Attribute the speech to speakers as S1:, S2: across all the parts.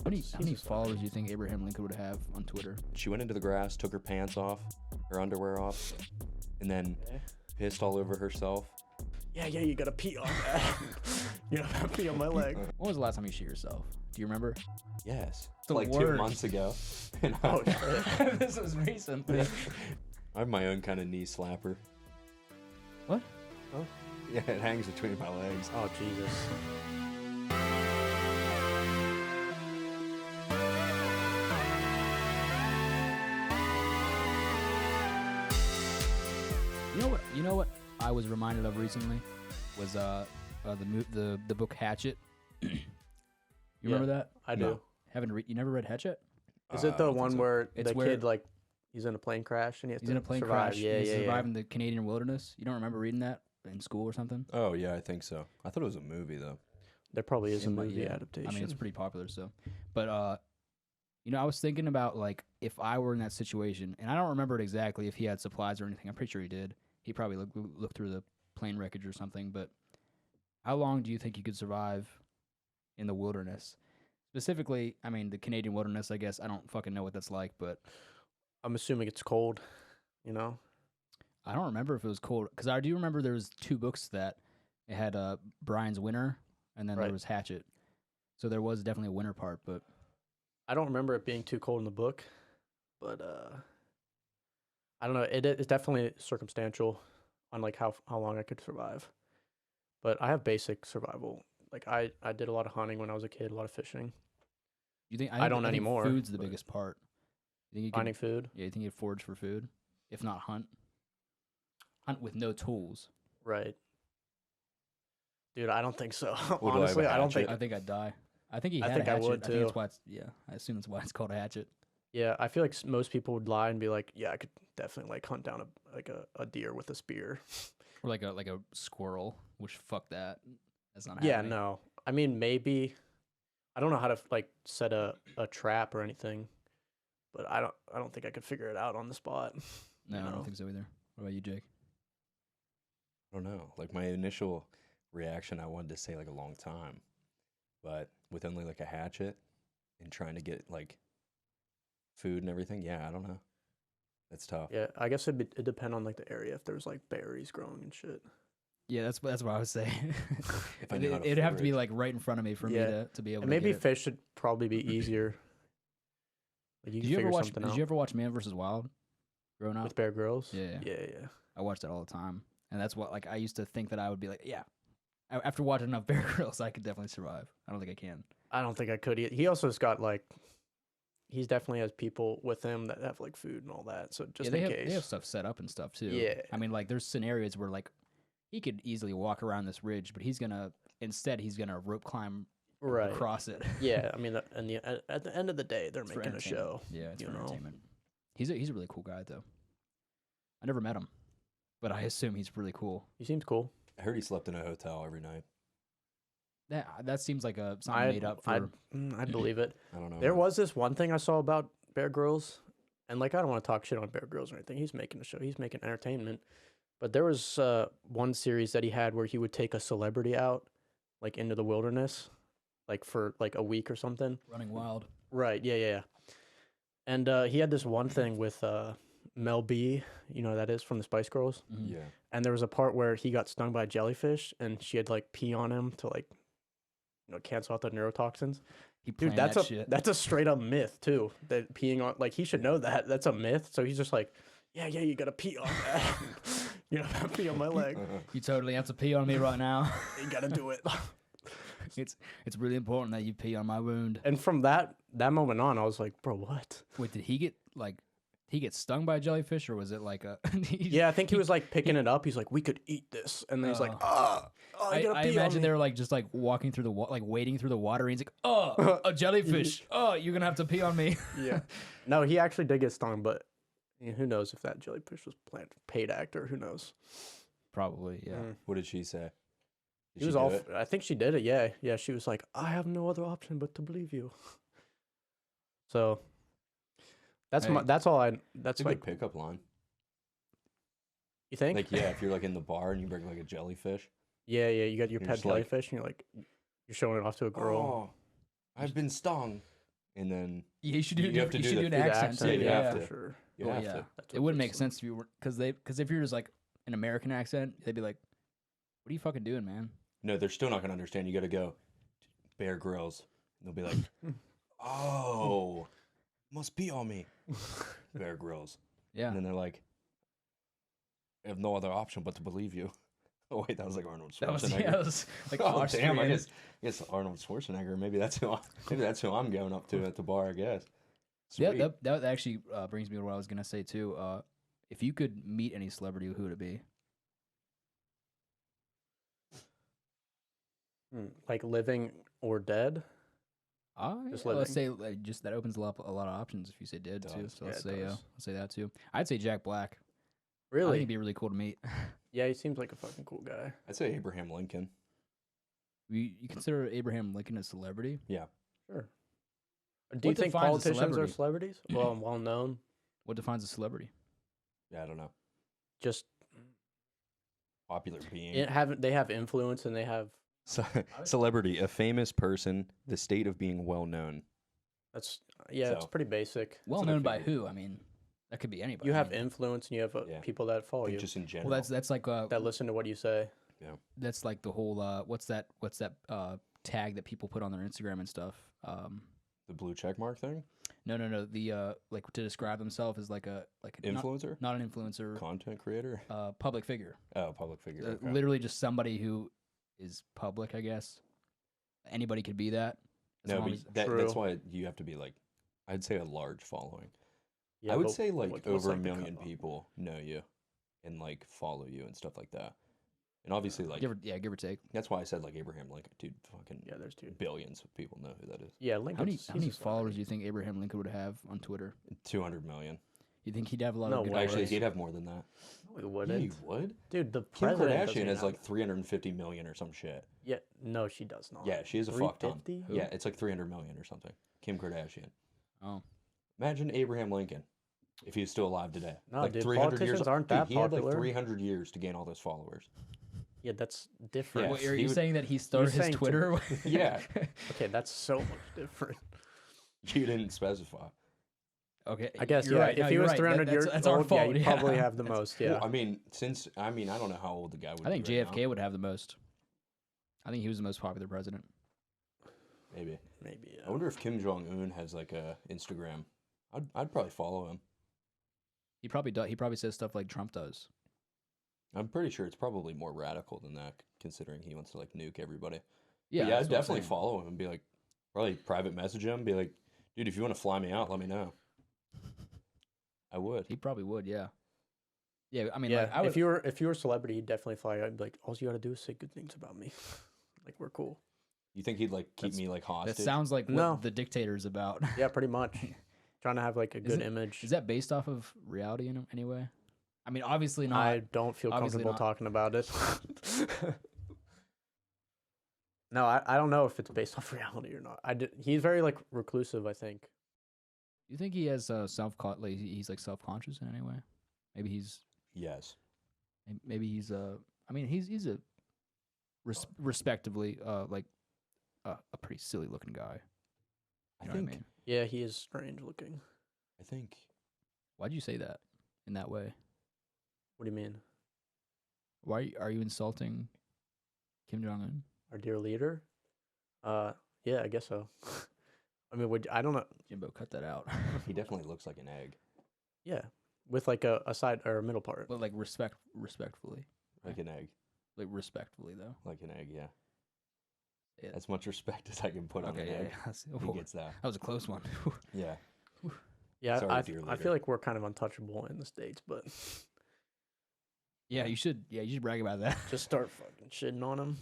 S1: How many followers do you think Abraham Lincoln would have on Twitter?
S2: She went into the grass, took her pants off, her underwear off, and then pissed all over herself.
S3: Yeah, you gotta pee on that. You gotta pee on my leg.
S1: When was the last time you shit yourself? Do you remember?
S2: Yes.
S1: The
S2: like
S1: worst.
S2: 2 months ago.
S3: Oh, shit.
S1: This was recently.
S2: I have my own kind of knee slapper.
S1: What?
S3: Oh.
S2: Yeah, it hangs between my legs.
S3: Oh, Jesus.
S1: You know what I was reminded of recently was the book Hatchet. You remember that?
S3: I do.
S2: No.
S1: You never read Hatchet?
S3: Is it the one where
S1: It's
S3: the
S1: where-
S3: kid, like, he's in a plane crash and he has
S1: He's
S3: to
S1: in a plane
S3: survive?
S1: crash.
S3: Yeah,
S1: and he's
S3: yeah,
S1: surviving the Canadian wilderness. You don't remember reading that in school or something?
S2: Oh, yeah, I think so. I thought it was a movie, though.
S3: There probably is a movie
S1: Yeah.
S3: adaptation.
S1: I mean, it's pretty popular, so. But, I was thinking about, like, if I were in that situation, and I don't remember it exactly if he had supplies or anything. I'm pretty sure he did. He probably looked through the plane wreckage or something, but how long do you think you could survive in the wilderness? Specifically, I mean, the Canadian wilderness, I guess. I don't fucking know what that's like, but
S3: I'm assuming it's cold, you know?
S1: I don't remember if it was cold. Because I do remember there was 2 books that it had Brian's Winter, and then
S3: Right.
S1: there was Hatchet. So there was definitely a winter part, but
S3: I don't remember it being too cold in the book, but I don't know. It's definitely circumstantial on like how long I could survive. But I have basic survival. Like I did a lot of hunting when I was a kid, a lot of fishing.
S1: you think
S3: I don't
S1: think
S3: anymore,
S1: Food's the
S3: but-
S1: biggest part. You think you
S3: Finding
S1: can,
S3: food,
S1: yeah, you think you'd forage for food, if not hunt? Hunt with no tools.
S3: right? Dude, I don't think so.
S2: do I have a
S3: Honestly, I don't think.
S2: hatchet?
S1: I think I'd die. I think he
S3: I
S1: had
S3: think
S1: a
S3: I
S1: hatchet.
S3: would,
S1: I think that's
S3: too.
S1: why it's, yeah, I assume that's why it's called a hatchet.
S3: Yeah, I feel like most people would lie and be like, "Yeah, I could definitely like hunt down a deer with a spear."
S1: Or like a squirrel, which fuck that. That's not
S3: Yeah,
S1: happening.
S3: no. I mean, maybe. I don't know how to like set a trap or anything, but I don't think I could figure it out on the spot.
S1: No, I
S3: know?
S1: don't think so either. What about you, Jake?
S2: I don't know. Like, my initial reaction, I wanted to say, like, a long time. But with only, like, a hatchet and trying to get, like, food and everything, yeah, I don't know. That's tough.
S3: Yeah, I guess it'd depend on like the area if there's like berries growing and shit.
S1: Yeah, that's what I was saying.
S2: If I knew how to
S1: It'd have to be
S2: forage.
S1: like right in front of me for
S3: Yeah.
S1: me to be able
S3: And
S1: to
S3: maybe
S1: get it.
S3: fish should probably be easier. Like you
S1: Did
S3: can
S1: you ever
S3: figure
S1: watch?
S3: something
S1: Did
S3: out
S1: you ever watch Man vs. Wild? Growing up,
S3: with Bear Grylls.
S1: Yeah.
S3: yeah.
S1: I watched it all the time, and that's what like I used to think that I would be like, yeah. After watching enough Bear Grylls, I could definitely survive. I don't think I can.
S3: I don't think I could. He also has got like, he's definitely has people with him that have like food and all that. So just
S1: yeah,
S3: in
S1: they
S3: case.
S1: have stuff set up and stuff too.
S3: Yeah.
S1: I mean, like there's scenarios where like he could easily walk around this ridge, but he's gonna rope climb
S3: Right.
S1: across it.
S3: Yeah, I mean, at the end of the day, they're
S1: It's for
S3: making a
S1: entertainment.
S3: show.
S1: Yeah, it's
S3: you
S1: for
S3: know?
S1: entertainment. He's a really cool guy though. I never met him, but I assume he's really cool.
S3: He seems cool.
S2: I heard he slept in a hotel every night.
S1: That seems like something made up for.
S3: I'd believe it.
S2: I don't know.
S3: There was this one thing I saw about Bear Grylls, and like I don't want to talk shit on Bear Grylls or anything. He's making a show. He's making entertainment. But there was one series that he had where he would take a celebrity out, like into the wilderness, like for like a week or something.
S1: Running Wild.
S3: Right. Yeah. And he had this one thing with Mel B. You know who that is from the Spice Girls.
S1: Mhm.
S2: Yeah.
S3: And there was a part where he got stung by a jellyfish, and she had like pee on him to like, cancel out the neurotoxins.
S1: He
S3: Dude,
S1: planned that shit.
S3: that's a straight up myth too. That peeing on, like, he should know that. That's a myth. So he's just like, yeah, you gotta pee on that. You know, pee on my leg.
S1: You totally have to pee on me right now.
S3: You gotta do it.
S1: It's really important that you pee on my wound.
S3: And from that moment on, I was like, bro, what?
S1: Wait, did he get stung by a jellyfish, or was it like a?
S3: Yeah, I think he was like picking it up. He's like, we could eat this, and then he's like, you
S1: I
S3: gotta pee
S1: imagine
S3: on
S1: they
S3: me.
S1: were like just like walking through wading through the water. And he's like, oh, a jellyfish. Oh, you're gonna have to pee on me.
S3: Yeah. No, he actually did get stung, but who knows if that jellyfish was paid actor? Who knows?
S1: Probably, yeah.
S2: What did she say? Did
S3: He was
S2: she do
S3: all.
S2: it?
S3: I think she did it. Yeah. She was like, I have no other option but to believe you. So that's
S1: Hey,
S3: that's all I.
S2: That's
S3: That's
S2: a
S3: like,
S2: good pickup line.
S3: you think?
S2: Like, yeah, if you're like in the bar and you bring like a jellyfish.
S3: Yeah. You got your
S2: You're
S3: pet
S2: just like-
S3: jellyfish, and you're showing it off to a girl.
S2: Oh, I've been stung. and then
S1: Yeah, you should do.
S2: You have to
S1: You
S2: do
S1: should
S2: the-
S1: do an
S3: Do the
S1: accent.
S3: accent,
S2: too,
S1: too,
S2: you
S1: yeah,
S2: have
S3: for
S2: to.
S3: sure.
S2: you
S1: Well,
S2: have
S1: yeah.
S2: to.
S3: That's
S1: It
S3: what
S1: wouldn't
S3: puts
S1: make
S3: them-
S1: sense if you were because if you're just like an American accent, they'd be like, "What are you fucking doing, man?"
S2: No, they're still not gonna understand. You got to go Bear Grylls. And they'll be like, "Oh, must be on me, Bear Grylls."
S1: Yeah.
S2: And then they're like, "I have no other option but to believe you." Oh wait, that was like Arnold
S1: That was
S2: Schwarzenegger.
S1: yeah. That was like
S2: Oh damn! I
S1: Austrian.
S2: guess Arnold Schwarzenegger. Maybe that's who I'm going up to at the bar. I guess.
S1: Yeah,
S2: Sweet.
S1: that actually brings me to what I was gonna say too. If you could meet any celebrity, who would it be?
S3: Like living or dead? Just
S1: Let's
S3: living.
S1: say just that opens a lot of options if you say dead too.
S2: Does.
S1: So
S3: Yeah,
S1: let's
S3: it
S1: say
S3: does.
S1: let's say that too. I'd say Jack Black. I think
S3: Really?
S1: it'd be really cool to meet.
S3: Yeah, he seems like a fucking cool guy.
S2: I'd say Abraham Lincoln.
S1: You consider Abraham Lincoln a celebrity?
S3: Sure. Do
S1: What
S3: you think
S1: defines a
S3: politicians are
S1: celebrity?
S3: celebrities? Well known.
S1: What defines a celebrity?
S2: Yeah, I don't know.
S3: Just
S2: Popular being.
S3: they have influence and they have
S2: Celebrity, a famous person, the state of being well known.
S3: it's it's
S2: So-
S3: pretty basic.
S1: Well
S2: what I
S1: known by
S2: figured.
S1: who? I mean, that could be anybody.
S3: You
S1: I
S3: have
S1: mean,
S3: influence and you have
S2: Yeah.
S3: people that follow
S2: Like
S3: you
S2: just in general.
S1: well, that's like
S3: that listen to what you say.
S1: that's like the whole what's that tag that people put on their Instagram and stuff.
S2: the blue check mark thing.
S1: No. The like to describe themselves as like a
S2: Influencer,
S1: not an influencer,
S2: content creator.
S1: public figure.
S2: Oh, public figure. Okay.
S1: Literally just somebody who is public, I guess. Anybody could be that. as
S2: No,
S1: long
S2: but
S1: as-
S2: that's
S3: True.
S2: why you have to be like, I'd say a large following.
S3: Yeah,
S2: I would
S3: but
S2: say like
S3: what's
S2: over a
S3: like the
S2: million
S3: cutoff?
S2: people know you, and like follow you and stuff like that. And obviously, like
S1: give or take.
S2: that's why I said like Abraham Lincoln, dude. Fucking
S3: Yeah, there's two.
S2: billions of people know who that is.
S3: Yeah,
S1: How
S3: Lincoln's
S1: many
S3: he's a
S1: followers do
S3: celebrity.
S1: you think Abraham Lincoln would have on Twitter?
S2: 200 million.
S1: You think he'd have a lot
S3: No
S1: of good
S3: way.
S2: Actually,
S1: followers?
S2: he'd have more than that.
S3: No, he wouldn't.
S2: He would.
S3: Dude, the
S2: Kim
S3: president doesn't
S2: Kardashian
S3: even
S2: has
S3: have-
S2: like 350 million or some shit.
S3: Yeah, no, she does not.
S2: Yeah, she is a fuck ton.
S3: 350?
S1: Who?
S2: Yeah, it's like 300 million or something. Kim Kardashian.
S1: Oh,
S2: Imagine Abraham Lincoln if he was still alive today.
S3: No,
S2: like
S3: dude,
S2: 300 years.
S3: politicians aren't
S2: Dude,
S3: that
S2: he had like
S3: popular.
S2: 300 years to gain all those followers.
S3: Yeah, that's different.
S2: Yeah,
S1: Wait, are
S2: he
S1: you
S2: would-
S1: saying that he started his
S3: saying to-
S1: Twitter?
S2: Yeah.
S3: Okay, that's so much different.
S2: You didn't specify.
S1: Okay,
S3: I guess,
S1: you're
S3: yeah.
S1: right.
S3: If
S1: No,
S3: he
S1: you're
S3: was
S1: right.
S3: 300 years
S1: that's
S3: old,
S1: our fault.
S3: yeah, he'd probably have the most, yeah.
S2: Well, I mean, I don't know how old the guy would
S1: I think
S2: be right
S1: JFK would have the most. I think he was the most popular president.
S2: now. Maybe.
S3: Maybe, yeah.
S2: I wonder if Kim Jong Un has like a Instagram. I'd probably follow him.
S1: He probably does. He probably says stuff like Trump does.
S2: I'm pretty sure it's probably more radical than that, considering he wants to like nuke everybody.
S1: Yeah,
S2: But
S1: that's
S2: yeah, I'd
S1: what I'm
S2: definitely
S1: saying.
S2: follow him and be like, probably private message him, be like, dude, if you want to fly me out, let me know. I would.
S1: He probably would. Yeah. Yeah, I mean,
S3: Yeah,
S1: like, I would.
S3: if you were a celebrity, he'd definitely fly. I'd be like, all you gotta do is say good things about me. Like, we're cool.
S2: You think he'd like keep
S1: That's-
S2: me like hostage?
S1: that sounds like what
S3: No.
S1: the dictator's about.
S3: Yeah, pretty much. Trying to have like a good image.
S1: Is that based off of reality in any way? I mean, obviously not.
S3: I don't feel
S1: obviously
S3: comfortable
S1: not.
S3: talking about it. No, I don't know if it's based off reality or not. He's very like reclusive, I think.
S1: You think he has like he's like self-conscious in any way? Maybe he's
S2: Yes.
S1: I mean, he's a respectively like a pretty silly looking guy.
S2: I
S1: You know
S2: think.
S1: what I mean?
S3: Yeah, he is strange looking.
S2: I think.
S1: Why'd you say that in that way?
S3: What do you mean?
S1: Why are you insulting Kim Jong Un?
S3: Our dear leader? Yeah, I guess so. I mean, I don't know.
S1: Jimbo, cut that out.
S2: He definitely looks like an egg.
S3: Yeah, with like a side or a middle part.
S1: But like respectfully,
S2: Like an egg.
S1: like respectfully though.
S2: Like an egg, yeah.
S1: Yeah.
S2: As much respect as I can put on
S1: Okay,
S2: an
S1: yeah,
S2: egg.
S1: yeah.
S2: He
S1: Whoa,
S2: gets that.
S1: that was a close one.
S2: Yeah.
S3: Yeah,
S2: Sorry, dear
S3: I
S2: leader.
S3: feel like we're kind of untouchable in the States, but
S1: Yeah, you should brag about that.
S3: just start fucking shitting on them.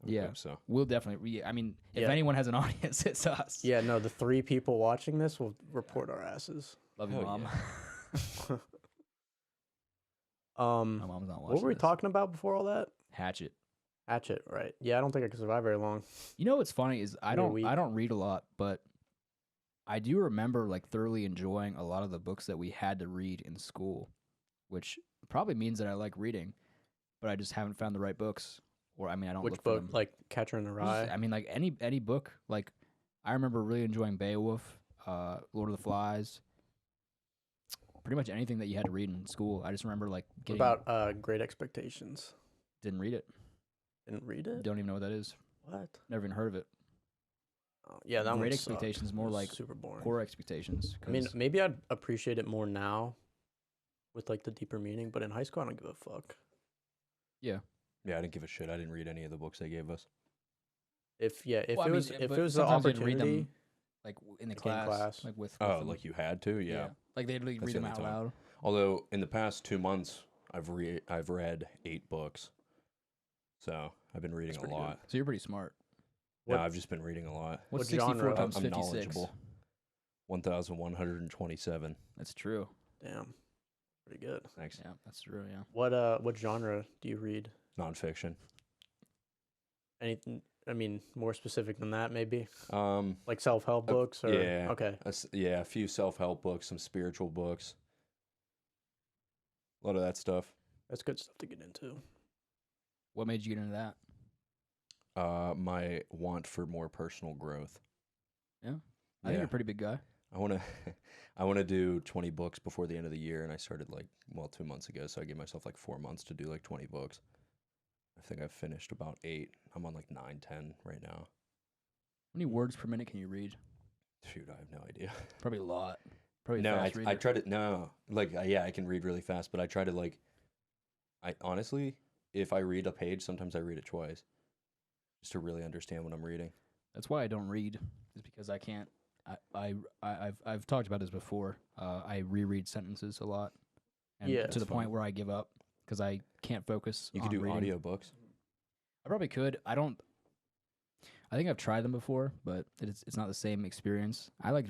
S2: I
S1: Yeah.
S2: hope so.
S1: We'll definitely. I mean, if
S3: Yeah.
S1: anyone has an audience, it's us.
S3: Yeah, no, the 3 people watching this will report our asses.
S1: Love you,
S2: Hell
S1: mom.
S2: yeah.
S1: My mom's not watching.
S3: What were we
S1: this.
S3: talking about before all that?
S1: Hatchet.
S3: Hatchet, right? Yeah, I don't think I could survive very long.
S1: You know what's funny is I
S3: Maybe a
S1: don't
S3: week.
S1: read a lot, but I do remember like thoroughly enjoying a lot of the books that we had to read in school, which probably means that I like reading, but I just haven't found the right books. Or I mean, I don't
S3: Which
S1: look for
S3: book?
S1: them.
S3: Like Catcher in the
S1: Just-
S3: Rye?
S1: I mean, like any book. Like I remember really enjoying Beowulf Lord of the Flies. Pretty much anything that you had to read in school. I just remember like
S3: What
S1: getting.
S3: about Great Expectations?
S1: Didn't read it.
S3: Didn't read it?
S1: Don't even know what that is.
S3: What?
S1: Never even heard of it.
S3: Oh, yeah, that one
S1: Great
S3: sucked.
S1: Expectations, more
S3: It was
S1: like
S3: super boring.
S1: Core Expectations.
S3: I mean,
S1: 'cause-
S3: maybe I'd appreciate it more now with like the deeper meaning, but in high school I don't give a fuck.
S2: Yeah, I didn't give a shit. I didn't read any of the books they gave us.
S3: If
S1: Well, I
S3: it
S1: mean,
S3: was if
S1: but
S3: it was the
S1: sometimes they'd read them,
S3: opportunity,
S1: like in the
S3: like in
S1: class,
S3: class.
S1: like with
S2: Oh,
S1: them.
S2: like you had to? Yeah.
S1: Like they'd
S2: That's
S1: read
S2: the
S1: them
S2: only
S1: out
S2: time.
S1: loud.
S2: Although in the past 2 months, I've read 8 books. So I've been reading
S3: That's
S2: a
S3: pretty good.
S2: lot.
S1: So you're pretty smart.
S2: No,
S3: What-
S2: I've just been reading a lot.
S1: What's
S3: What
S1: 64
S3: genre?
S1: times
S2: I'm
S1: 56?
S2: knowledgeable. 1,127.
S1: That's true.
S3: damn, pretty good.
S2: Thanks.
S1: Yeah, that's true. Yeah.
S3: What genre do you read?
S2: Nonfiction.
S3: Anything? I mean, more specific than that, maybe
S2: Um,
S3: like self-help books or
S2: yeah.
S3: okay.
S2: a few self-help books, some spiritual books. A lot of that stuff.
S3: That's good stuff to get into.
S1: What made you get into that?
S2: My want for more personal growth.
S1: I think you're a pretty big guy.
S2: I want to I want to do 20 books before the end of the year, and I started 2 months ago, so I gave myself 4 months to do 20 books. I think I've finished about 8. I'm on 9, 10 right now.
S1: How many words per minute can you read?
S2: Shoot, I have no idea.
S1: Probably a lot. Probably
S2: No,
S1: fast
S2: I try to yeah, I can read really fast, but I try to I honestly, if I read a page, sometimes I read it twice just to really understand what I'm reading.
S1: That's why I don't read. Is because I can't. I've talked about this before. I reread sentences a lot, and
S3: Yeah,
S1: to
S3: it's
S1: the point
S2: fun.
S1: where I give up because I can't focus.
S2: You
S1: on
S2: could do
S1: reading.
S2: audiobooks.
S1: I probably could. I don't. I think I've tried them before, but it's not the same experience. I like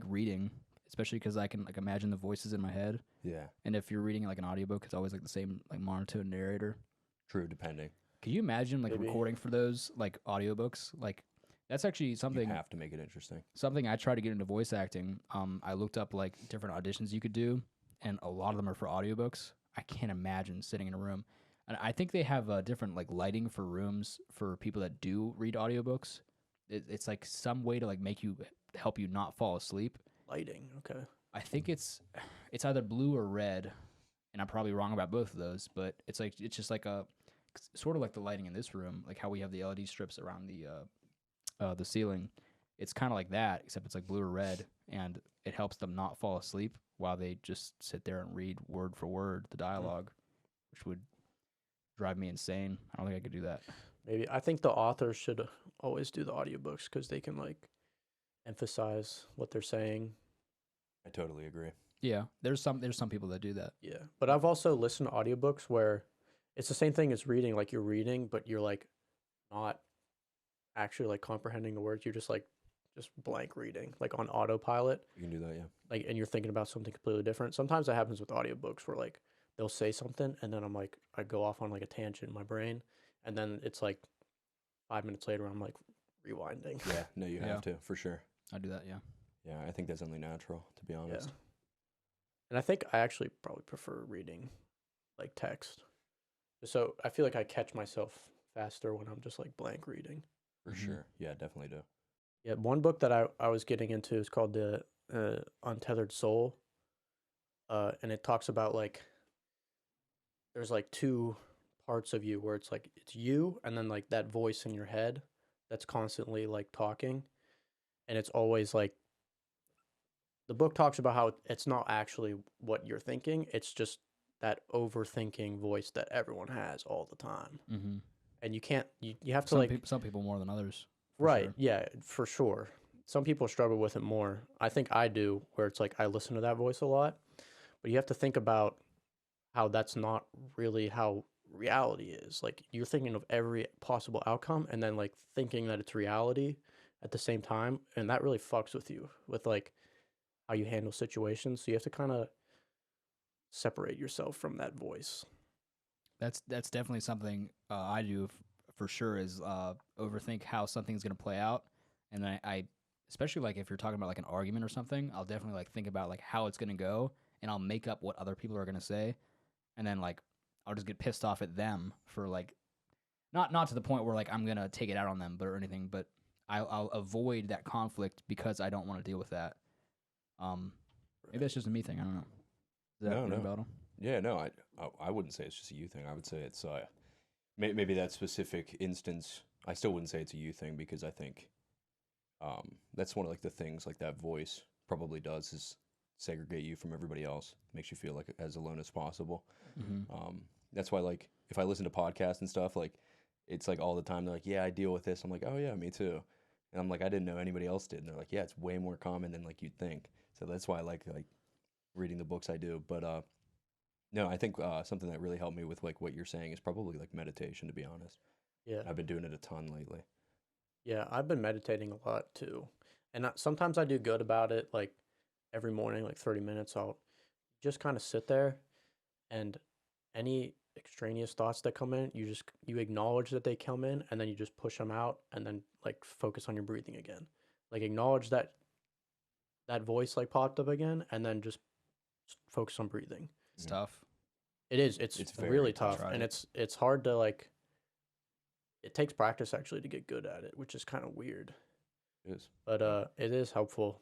S1: reading, especially because I can imagine the voices in my head.
S2: Yeah,
S1: And if you're reading an audiobook, it's always the same monotone narrator.
S2: true, depending.
S1: Could you imagine
S3: Maybe.
S1: recording for those audiobooks? That's actually
S2: You
S1: something
S2: have to make it interesting.
S1: something I tried to get into voice acting. I looked up different auditions you could do, and a lot of them are for audiobooks. I can't imagine sitting in a room. And I think they have different lighting for rooms for people that do read audiobooks. It's some way to help you not fall asleep.
S3: Lighting, okay.
S1: I think it's either blue or red, and I'm probably wrong about both of those. But it's just a sort of like the lighting in this room, like how we have the LED strips around the ceiling. It's kind of like that, except it's blue or red, and it helps them not fall asleep while they just sit there and read word for word the dialogue, which would drive me insane. I don't think I could do that.
S3: Maybe I think the authors should always do the audiobooks because they can emphasize what they're saying.
S2: I totally agree.
S1: Yeah, there's some people that do that.
S3: Yeah, but I've also listened to audiobooks where it's the same thing as reading. You're reading, but you're not actually comprehending the words. You're just blank reading, on autopilot.
S2: You can do that, yeah.
S3: And you're thinking about something completely different. Sometimes that happens with audiobooks where they'll say something and then I go off on a tangent in my brain, and then it's 5 minutes later I'm rewinding.
S2: Yeah, no, you
S1: Yeah.
S2: have to, for sure.
S1: I do that. Yeah.
S2: Yeah, I think that's only natural, to be honest.
S3: Yeah. And I think I actually probably prefer reading text. So I feel I catch myself faster when I'm just blank reading.
S2: For
S1: Mhm.
S2: sure. Yeah, definitely do.
S3: Yeah, one book that I was getting into is called The Untethered Soul. And it talks about there's 2 parts of you where it's it's you and then that voice in your head that's constantly talking. And it's always the book talks about how it's not actually what you're thinking, it's just that overthinking voice that everyone has all the time.
S1: Mm-hmm.
S3: And you can't you have to
S1: Some people more than others. for
S3: right,
S1: sure.
S3: yeah, for sure. Some people struggle with it more. I think I do, where it's I listen to that voice a lot. But you have to think about how that's not really how reality is. You're thinking of every possible outcome and then thinking that it's reality at the same time, and that really fucks with you with how you handle situations. So you have to kind of separate yourself from that voice.
S1: That's definitely something I do for sure is overthink how something's gonna play out, and I especially if you're talking about an argument or something, I'll definitely think about how it's gonna go, and I'll make up what other people are gonna say, and then I'll just get pissed off at them for not to the point where I'm gonna take it out on them or anything, but I'll avoid that conflict because I don't want to deal with that. Maybe that's just a me thing. I don't know. Is that
S2: No,
S1: ring a
S2: no.
S1: bell?
S2: Yeah, no, I wouldn't say it's just a you thing. I would say it's maybe that specific instance. I still wouldn't say it's a you thing because I think that's one of like the things like that voice probably does is segregate you from everybody else, makes you feel like as alone as possible.
S1: Mm-hmm.
S2: That's why like if I listen to podcasts and stuff, like it's like all the time they're like, yeah, I deal with this. I'm like, oh yeah, me too. And I'm like, I didn't know anybody else did. And they're like, yeah, it's way more common than like you'd think. So that's why I like reading the books I do. But no, I think something that really helped me with like what you're saying is probably like meditation. To be honest,
S3: Yeah.
S2: I've been doing it a ton lately.
S3: Yeah, I've been meditating a lot too. And sometimes I do good about it. Like every morning, like 30 minutes, I'll just kind of sit there and any extraneous thoughts that come in, you acknowledge that they come in and then you just push them out and then like focus on your breathing again. Like acknowledge that voice like popped up again and then just focus on breathing.
S1: It's
S2: Mhm.
S1: tough.
S3: It is. It's
S2: It's very
S3: really
S2: tough.
S3: tough
S1: Tried
S3: and
S1: it.
S3: it's hard to like it takes practice actually to get good at it, which is kind of weird.
S2: It is.
S3: But
S2: Yeah.
S3: it is helpful.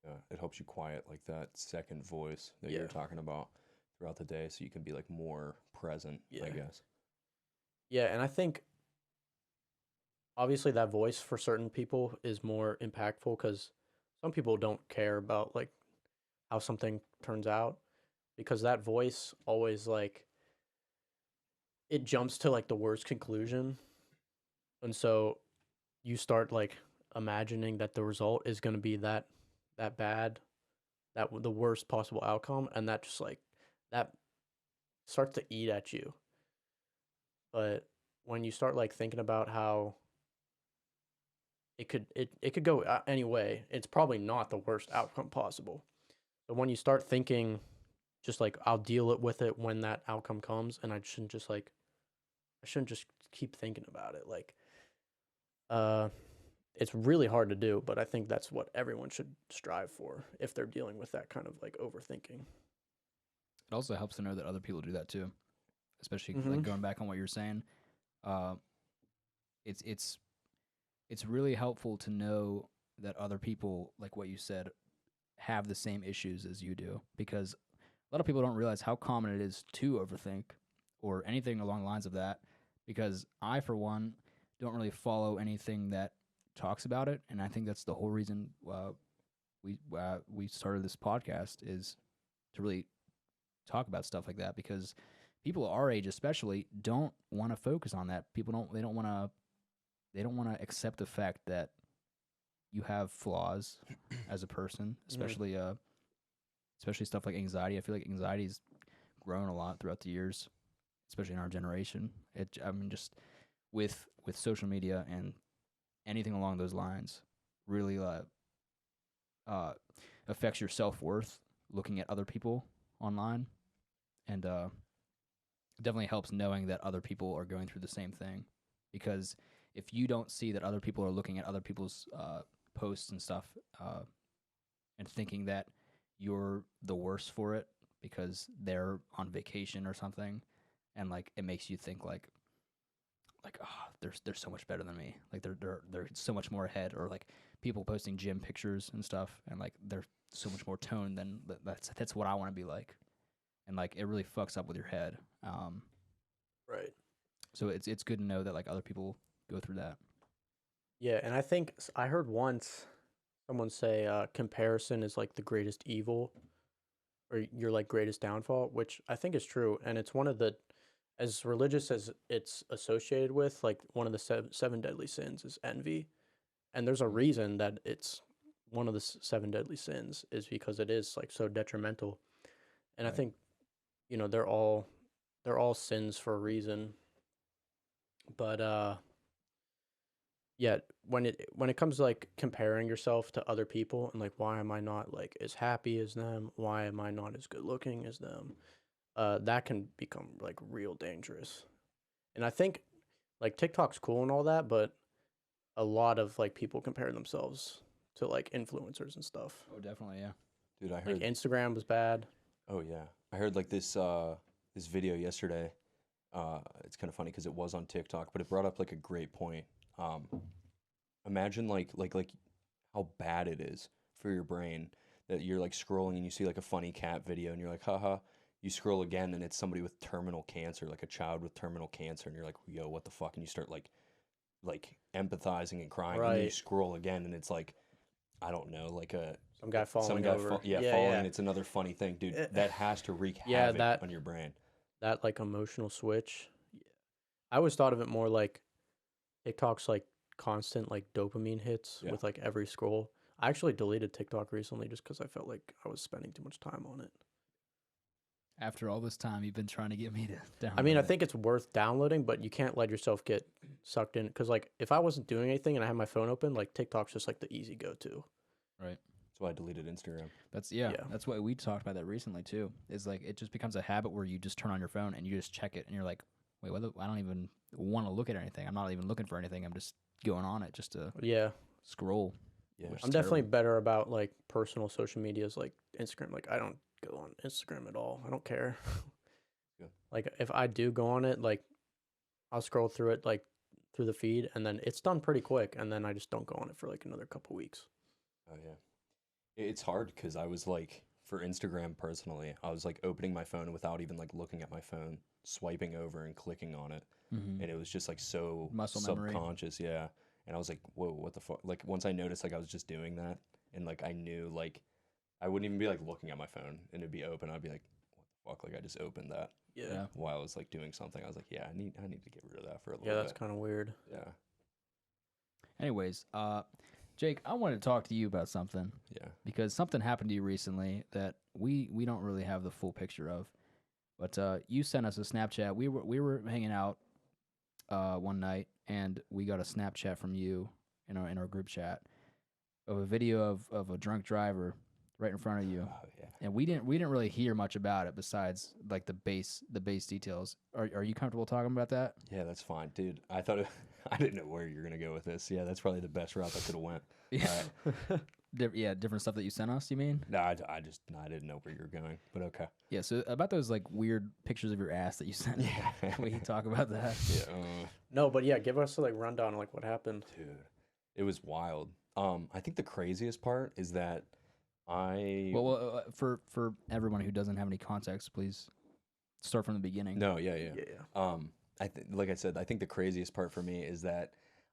S2: Yeah, it helps you quiet like that second voice that you
S3: Yeah.
S2: were talking about throughout the day, so you can be like more present. I
S3: Yeah.
S2: guess.
S3: Yeah, and I think obviously that voice for certain people is more impactful because some people don't care about like how something turns out because that voice always like it jumps to like the worst conclusion, and so you start like imagining that the result is going to be that bad, the worst possible outcome, and that just like that starts to eat at you. But when you start like thinking about how it could go any way, it's probably not the worst outcome possible. But when you start thinking just like I'll deal it with it when that outcome comes, and I shouldn't just keep thinking about it. Like uh it's really hard to do, but I think that's what everyone should strive for if they're dealing with that kind of like overthinking.
S1: It also helps to know that other people do that too, especially like
S3: Mm-hmm.
S1: going back on what you're saying. Uh, it's it's it's really helpful to know that other people, like what you said, have the same issues as you do because a lot of people don't realize how common it is to overthink or anything along the lines of that. Because I, for one, don't really follow anything that talks about it, and I think that's the whole reason we started this podcast is to really talk about stuff like that because people our age especially don't want to focus on that. People don't they don't want to accept the fact that you have flaws as a person, especially stuff like anxiety. I feel like anxiety's grown a lot throughout the years, especially in our generation. I mean, just with social media and anything along those lines, really uh, affects your self worth. Looking at other people online, and definitely helps knowing that other people are going through the same thing, because if you don't see that other people are looking at other people's posts and stuff, and thinking that you're the worst for it because they're on vacation or something, and like it makes you think like oh, they're so much better than me, like they're so much more ahead, or like people posting gym pictures and stuff, and like they're so much more toned than that's what I want to be like, and like it really fucks up with your head.
S3: Right.
S1: So it's good to know that like other people go through that.
S3: Yeah, and I think I heard once someone say comparison is like the greatest evil or your like greatest downfall, which I think is true, and it's one of the as religious as it's associated with, like one of the seven deadly sins is envy, and there's a
S1: Mm.
S3: reason that it's one of the seven deadly sins is because it is like so detrimental, and I
S1: Right.
S3: think they're all sins for a reason, but yeah, when it comes to like comparing yourself to other people and like why am I not like as happy as them? Why am I not as good looking as them? That can become like real dangerous. And I think like TikTok's cool and all that, but a lot of like people compare themselves to like influencers and stuff.
S1: Oh, definitely, yeah.
S2: Dude, I
S3: Like
S2: heard.
S3: Instagram was bad.
S2: Oh yeah, I heard like this video yesterday. It's kind of funny because it was on TikTok, but it brought up like a great point. imagine like how bad it is for your brain that you're like scrolling and you see like a funny cat video and you're like, haha. You scroll again and it's somebody with terminal cancer, like a child with terminal cancer, and you're like, yo, what the fuck? And you start like empathizing and crying, and then you
S3: Right.
S2: scroll again and it's like, I don't know, like
S3: Some guy
S2: some
S3: falling
S2: guy
S3: over.
S2: yeah,
S3: Yeah,
S2: falling,
S3: yeah.
S2: and it's another funny thing, dude.
S3: Eh,
S2: That has to wreak
S3: Yeah,
S2: havoc
S3: that
S2: on your brain.
S3: that like emotional switch. I always thought of it more like TikTok's like constant like dopamine hits
S2: Yeah.
S3: with like every scroll. I actually deleted TikTok recently just because I felt like I was spending too much time on it.
S1: After all this time, you've been trying to get me to download
S3: I mean, I
S1: it.
S3: think it's worth downloading, but you can't let yourself get sucked in because like if I wasn't doing anything and I had my phone open, like TikTok's just like the easy go to.
S1: Right.
S2: That's why I deleted Instagram.
S1: That's
S3: Yeah.
S1: That's why we talked about that recently too. Is like it just becomes a habit where you just turn on your phone and you just check it and you're like, wait, I don't even want to look at anything. I'm not even looking for anything. I'm just going on it just to
S3: Yeah.
S1: scroll.
S2: Yeah.
S1: Which
S3: I'm
S1: is
S3: definitely
S1: terrible.
S3: better about like personal social medias like Instagram. Like I don't go on Instagram at all. I don't care.
S2: Yeah.
S3: Like if I do go on it, like I'll scroll through it like through the feed and then it's done pretty quick and then I just don't go on it for like another couple weeks.
S2: Oh yeah. It's hard because I was like, for Instagram personally, I was like opening my phone without even like looking at my phone, swiping over and clicking on it,
S1: Mm-hmm.
S2: and it was just like so
S1: Muscle memory.
S2: subconscious, yeah. And I was like, whoa, what the fuck? Like once I noticed like I was just doing that, and like I knew like I wouldn't even be like looking at my phone and it'd be open. I'd be like, what the fuck? Like I just opened that
S1: Yeah.
S2: while I was like doing something. I was like, yeah, I need to get rid of that for a
S3: Yeah,
S2: little
S3: that's
S2: bit.
S3: kind of weird.
S2: Yeah,
S1: Anyways, Jake, I want to talk to you about something
S2: yeah.
S1: because something happened to you recently that we don't really have the full picture of. But you sent us a Snapchat. We were hanging out one night and we got a Snapchat from you in our group chat of a video of a drunk driver right in front of you.
S2: Oh yeah.
S1: And we didn't really hear much about it besides like the base details. Are you comfortable talking about that?
S2: Yeah, that's fine, dude. I thought I didn't know where you're gonna go with this. Yeah, that's probably the best route I could have went.
S1: Yeah.
S2: Alright.
S1: Yeah, different stuff that you sent us, you mean?
S2: No, I didn't know where you were going, but okay.
S1: Yeah, so about those like weird pictures of your ass that you sent.
S2: Yeah.
S1: Can we talk about that?
S2: Yeah,
S3: No, but yeah, give us a like rundown on like what happened.
S2: dude, it was wild. I think the craziest part is that I
S1: Well, for everyone who doesn't have any context, please start from the beginning.
S2: no, yeah, yeah.
S3: Yeah.
S2: Like I said, I think the craziest part for me is that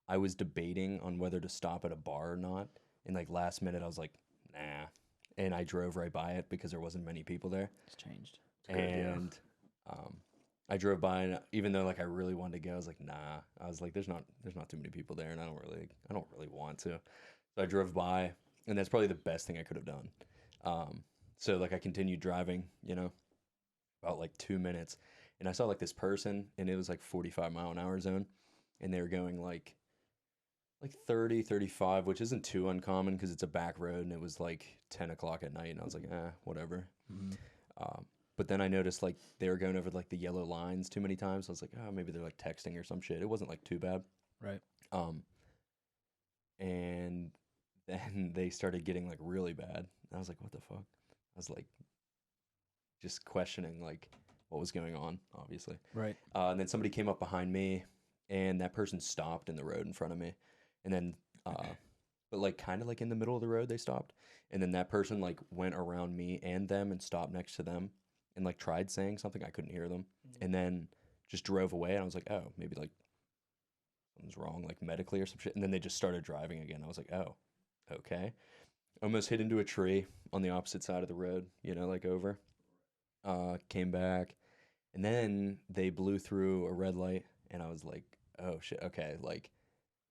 S2: I was debating on whether to stop at a bar or not. And like last minute, I was like, nah. And I drove right by it because there wasn't many people there.
S1: It's changed.
S3: It's good, yeah.
S2: And I drove by, and even though like I really wanted to go, I was like, nah. I was like, there's not too many people there, and I don't really want to. So I drove by, and that's probably the best thing I could have done. So like I continued driving, about like 2 minutes, and I saw like this person, and it was like 45-mile-an-hour zone, and they were going like 30, 35, which isn't too uncommon because it's a back road, and it was like 10 o'clock at night, and I was like, whatever.
S1: Mm-hmm.
S2: But then I noticed like they were going over like the yellow lines too many times. I was like, oh, maybe they're like texting or some shit. It wasn't like too bad.
S1: Right.
S2: And then they started getting like really bad. I was like, what the fuck? I was like, just questioning like what was going on, obviously.
S1: Right.
S2: And then somebody came up behind me, and that person stopped in the road in front of me, and then, but like kind of like in the middle of the road they stopped, and then that person like went around me and them and stopped next to them, and like tried saying something. I couldn't hear them, and then just drove away. And I was like, oh, maybe like something's wrong, like medically or some shit. And then they just started driving again. I was like, oh, okay. Almost hit into a tree on the opposite side of the road, like over. Came back, and then they blew through a red light, and I was like, oh shit, okay, like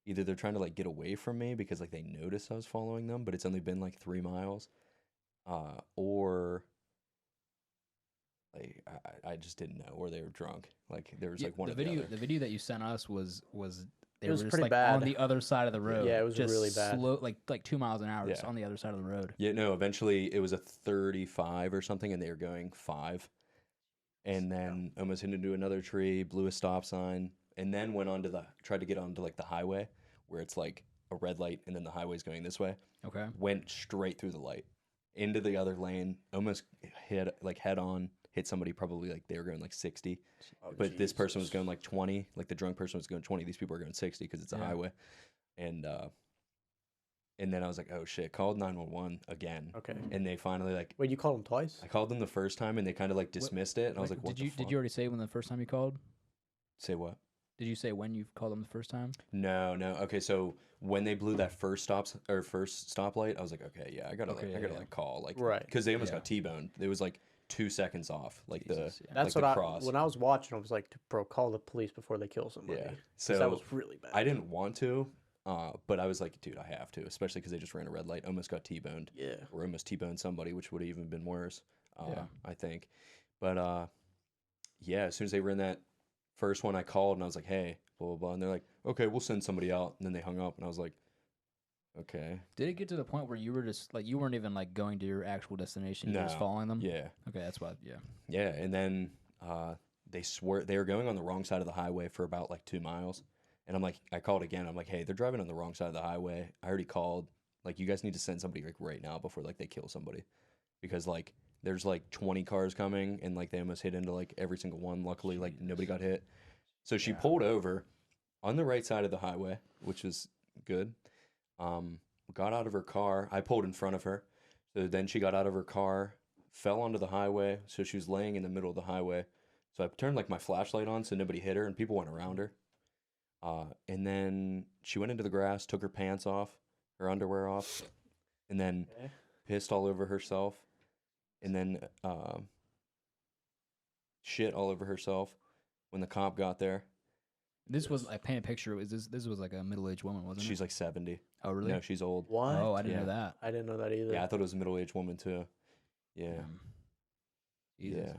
S2: either they're trying to like get away from me because like they noticed I was following them, but it's only been like 3 miles, or like I just didn't know, or they were drunk. Like there was like one
S1: the
S2: or the
S1: video.
S2: other.
S1: The video that you sent us was they
S3: It was
S1: were just
S3: pretty
S1: like
S3: bad.
S1: on the other side of the road.
S3: Yeah, it was
S1: just
S3: really bad.
S1: Slow, like 2 miles an hour, just
S2: Yeah.
S1: on the other side of the road.
S2: Yeah, no, eventually it was a 35 or something, and they were going 5. And then almost hit into another tree, blew a stop sign, and then went tried to get onto like the highway where it's like a red light and then the highway's going this way.
S1: Okay.
S2: Went straight through the light into the other lane, almost hit like head on, hit somebody probably like they were going like 60.
S3: Oh,
S2: But this person was
S3: Jesus.
S2: going like 20, like the drunk person was going 20. These people are going 60 because it's a
S1: Yeah.
S2: highway. And And then I was like, oh shit, called 911 again.
S3: Okay.
S2: And they finally like,
S3: Wait, you called them twice?
S2: I called them the first time and they kind of like dismissed it. And I was like, what
S1: did you
S2: the fuck?
S1: did you already say when the first time you called?
S2: Say what?
S1: Did you say when you called them the first time?
S2: No. Okay, so when they blew that first stoplight, I was like, okay, yeah, I gotta like call, like,
S3: Right.
S2: because they almost
S1: Yeah.
S2: got T-boned. It was like 2 seconds off, like
S1: Jesus, yeah.
S3: That's
S2: like
S3: what
S2: the cross.
S3: when I was watching, I was like, bro, call the police before they kill somebody.
S2: Yeah.
S3: 'Cause
S2: So
S3: that was really bad.
S2: I didn't want to, but I was like, dude, I have to, especially because they just ran a red light, almost got T-boned,
S3: Yeah.
S2: or almost T-boned somebody, which would have even been worse,
S1: Yeah.
S2: I think. But yeah, as soon as they ran that first one, I called and I was like, hey, blah blah blah, and they're like, okay, we'll send somebody out, and then they hung up, and I was like, okay.
S1: Did it get to the point where you were just like you weren't even like going to your actual destination? You were just
S2: No.
S1: following them.
S2: Yeah.
S1: Okay, that's why. Yeah.
S2: Yeah, and then they swore they were going on the wrong side of the highway for about like 2 miles, and I'm like, I called again. I'm like, hey, they're driving on the wrong side of the highway. I already called. Like, you guys need to send somebody like right now before like they kill somebody, because like there's like 20 cars coming, and like they almost hit into like every single one. Luckily, like nobody got hit. So she
S1: Yeah.
S2: pulled over on the right side of the highway, which was good. Got out of her car. I pulled in front of her. So then she got out of her car, fell onto the highway. So she was laying in the middle of the highway. So I turned like my flashlight on so nobody hit her, and people went around her. And then she went into the grass, took her pants off, her underwear off, and then
S3: Okay.
S2: pissed all over herself, and then shit all over herself when the cop got there.
S1: This was I paint a picture. This was like a middle-aged woman, wasn't it?
S2: She's like 70.
S1: Oh really?
S2: No, she's old.
S3: What?
S1: Oh, I didn't
S2: Yeah.
S1: know that.
S3: I didn't know that either.
S2: Yeah, I thought it was a middle-aged woman too. Yeah.
S1: Jesus.
S2: Yeah.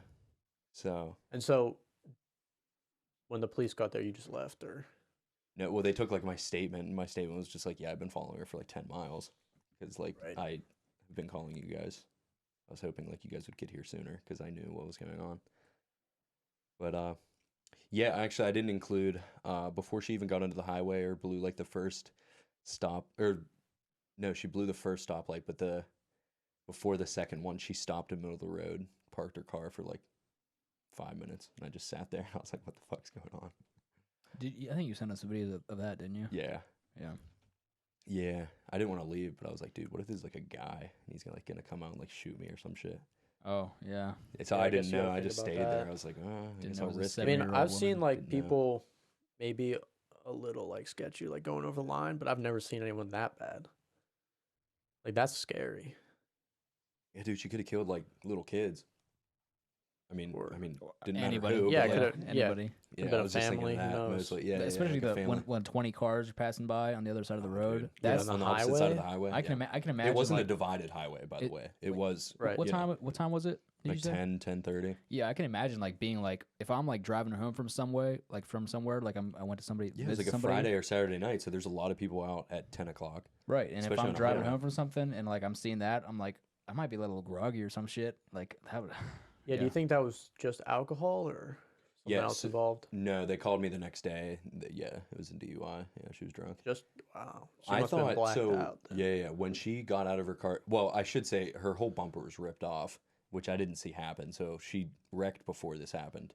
S2: So
S3: And so, when the police got there, you just left, or?
S2: no, well, they took like my statement, and my statement was just like, yeah, I've been following her for like 10 miles, because like
S3: Right.
S2: I have been calling you guys. I was hoping like you guys would get here sooner because I knew what was going on. But yeah, actually, I didn't include before she even got onto the highway or blew like the first stop, or no, she blew the first stoplight, but before the second one, she stopped in the middle of the road, parked her car for like 5 minutes, and I just sat there. I was like, what the fuck's going on?
S1: I think you sent us a video of that, didn't you?
S2: Yeah.
S1: Yeah.
S2: Yeah, I didn't want to leave, but I was like, dude, what if this is like a guy and he's gonna come out and like shoot me or some shit?
S1: Oh yeah.
S2: It's
S3: Yeah,
S2: I
S3: I guess
S2: didn't
S3: you
S2: know.
S3: don't
S2: I
S3: think
S2: just
S3: about
S2: stayed there.
S3: that.
S2: I was like, I
S1: Didn't
S2: guess
S1: know
S2: I'll
S1: it was a
S2: risk
S3: I
S2: it.
S3: mean,
S1: 7-year-old
S3: I've seen
S1: woman.
S3: like
S2: Didn't know.
S3: people maybe a little like sketchy, like going over the line, but I've never seen anyone that bad. Like that's scary.
S2: Yeah, dude, she could have killed like little kids. I mean,
S3: Or
S2: didn't
S1: Anybody.
S2: matter who.
S3: Yeah,
S2: but,
S3: coulda-
S2: like,
S3: yeah.
S1: Anybody.
S2: yeah,
S3: been
S2: I
S3: a
S2: was just thinking
S3: family,
S2: of
S3: who
S2: that
S3: knows?
S2: mostly. Yeah,
S1: Especially
S2: like a family.
S1: when 20 cars are passing by on the other side of the
S2: Oh,
S1: road.
S2: dude.
S3: Yeah,
S1: That's
S3: on
S2: on
S3: the
S2: the opposite side of the
S3: highway?
S2: highway.
S1: I can imagine.
S2: It wasn't
S1: like,
S2: a divided highway, by the way. It was
S3: Right.
S1: What
S2: you
S1: time?
S2: know,
S1: What time was it? Did
S2: like
S1: you say?
S2: 10:30.
S1: Yeah, I can imagine like being like if I'm like driving home from somewhere, like I went to somebody.
S2: Yeah, it was
S1: visit
S2: like a
S1: somebody,
S2: Friday or Saturday night, so there's a lot of people out at 10 o'clock.
S1: right? And if
S2: especially
S1: I'm
S2: on a
S1: driving
S2: highway.
S1: home from something and like I'm seeing that, I'm like I might be a little groggy or some shit. Like that would.
S3: Yeah, do you think that was just alcohol or something else
S2: Yes.
S3: involved?
S2: No, they called me the next day. Yeah, it was a DUI. Yeah, she was drunk.
S3: Just wow. She
S2: I
S3: must have been
S2: thought
S3: blacked
S2: so.
S3: out then.
S2: Yeah. When she got out of her car, well, I should say her whole bumper was ripped off, which I didn't see happen. So she wrecked before this happened,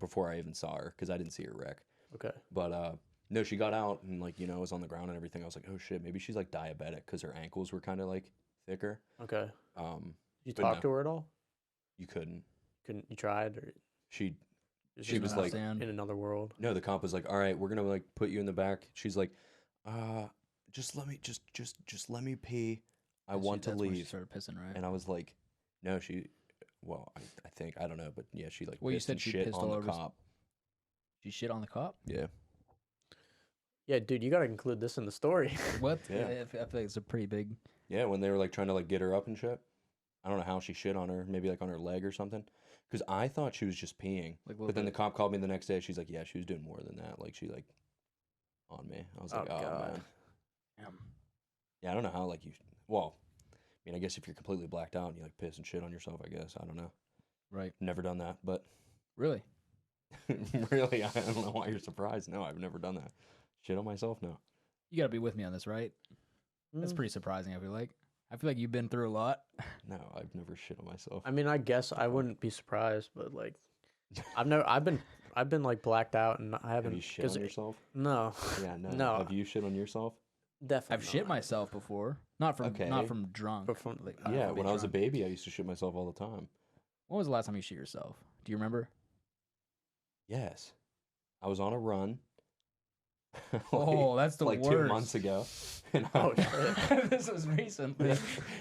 S2: before I even saw her, because I didn't see her wreck.
S3: Okay.
S2: But no, she got out and like was on the ground and everything. I was like, oh shit, maybe she's like diabetic because her ankles were kind of like thicker.
S3: Okay.
S2: Um,
S3: Did you
S2: But
S3: talk
S2: no.
S3: to her at all?
S2: you couldn't.
S3: Couldn't you tried or
S2: She
S3: is
S2: She
S3: just
S2: was
S3: not
S2: like-
S3: in another world?
S2: no, the cop was like, all right, we're gonna like put you in the back. She's like, just let me just let me pee. I want to
S1: That's when she
S2: leave.
S1: started pissing, right?
S2: And I was like, no, I think, I don't know, but yeah, she like
S1: Well, you
S2: pissed
S1: said
S2: and
S1: she
S2: shit
S1: pissed
S2: on
S1: all
S2: the
S1: over s-
S2: cop.
S1: She shit on the cop.
S2: Yeah.
S3: Yeah, dude, you gotta include this in the story.
S1: What?
S2: Yeah.
S1: I feel like it's a pretty big.
S2: Yeah, when they were like trying to like get her up and shit. I don't know how she shit on her, maybe like on her leg or something. Because I thought she was just peeing.
S1: Like,
S2: But then the cop called me the next day. She's like, yeah, she was doing more than that. Like, she like on me. I was like,
S3: Oh,
S2: oh,
S3: God.
S2: man. Yeah, I don't know how like you. Well, I mean, I guess if you're completely blacked out and you like piss and shit on yourself, I guess. I don't know.
S1: Right.
S2: Never done that, but
S1: Really?
S2: really, I don't know why you're surprised. No, I've never done that. Shit on myself? No.
S1: You got to be with me on this, right? That's
S3: Mm.
S1: pretty surprising. I feel like you've been through a lot.
S2: No, I've never shit on myself.
S3: I mean, I guess I wouldn't be surprised, but like, I've been like blacked out, and I
S2: Have
S3: haven't.
S2: you shit on yourself?
S3: No,
S2: Yeah, no.
S3: No.
S2: Have you shit on yourself?
S3: Definitely.
S1: I've shit
S3: not.
S1: myself before. Not from drunk.
S3: But from,
S1: like,
S2: Yeah,
S1: from
S2: when
S1: being
S2: I was a
S1: drunk.
S2: baby, I used to shit myself all the time.
S1: When was the last time you shit yourself? Do you remember?
S2: Yes. I was on a run.
S1: Oh, that's the
S2: like
S1: worst.
S2: 2 months ago. And
S3: Oh, shit.
S1: This was recently.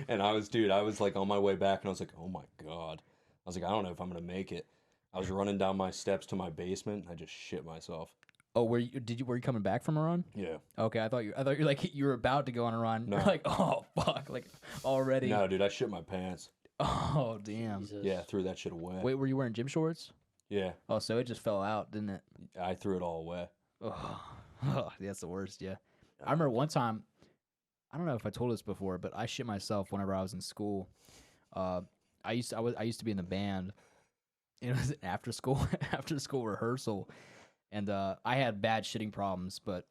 S2: and I was like on my way back and I was like, oh my God. I was like, I don't know if I'm going to make it. I was running down my steps to my basement and I just shit myself.
S1: Oh, were you coming back from a run?
S2: Yeah.
S1: Okay, I thought you like you were about to go on a run.
S2: No.
S1: You're like, oh fuck, like already.
S2: No, dude, I shit my pants.
S1: Oh damn.
S3: Jesus.
S2: Yeah, I threw that shit away.
S1: Wait, were you wearing gym shorts?
S2: Yeah,
S1: Oh, so it just fell out, didn't it?
S2: I threw it all away.
S1: Oh, that's the worst. Yeah, I remember one time. I don't know if I told this before, but I shit myself whenever I was in school. I used to be in the band. It was an after school rehearsal, and I had bad shitting problems. But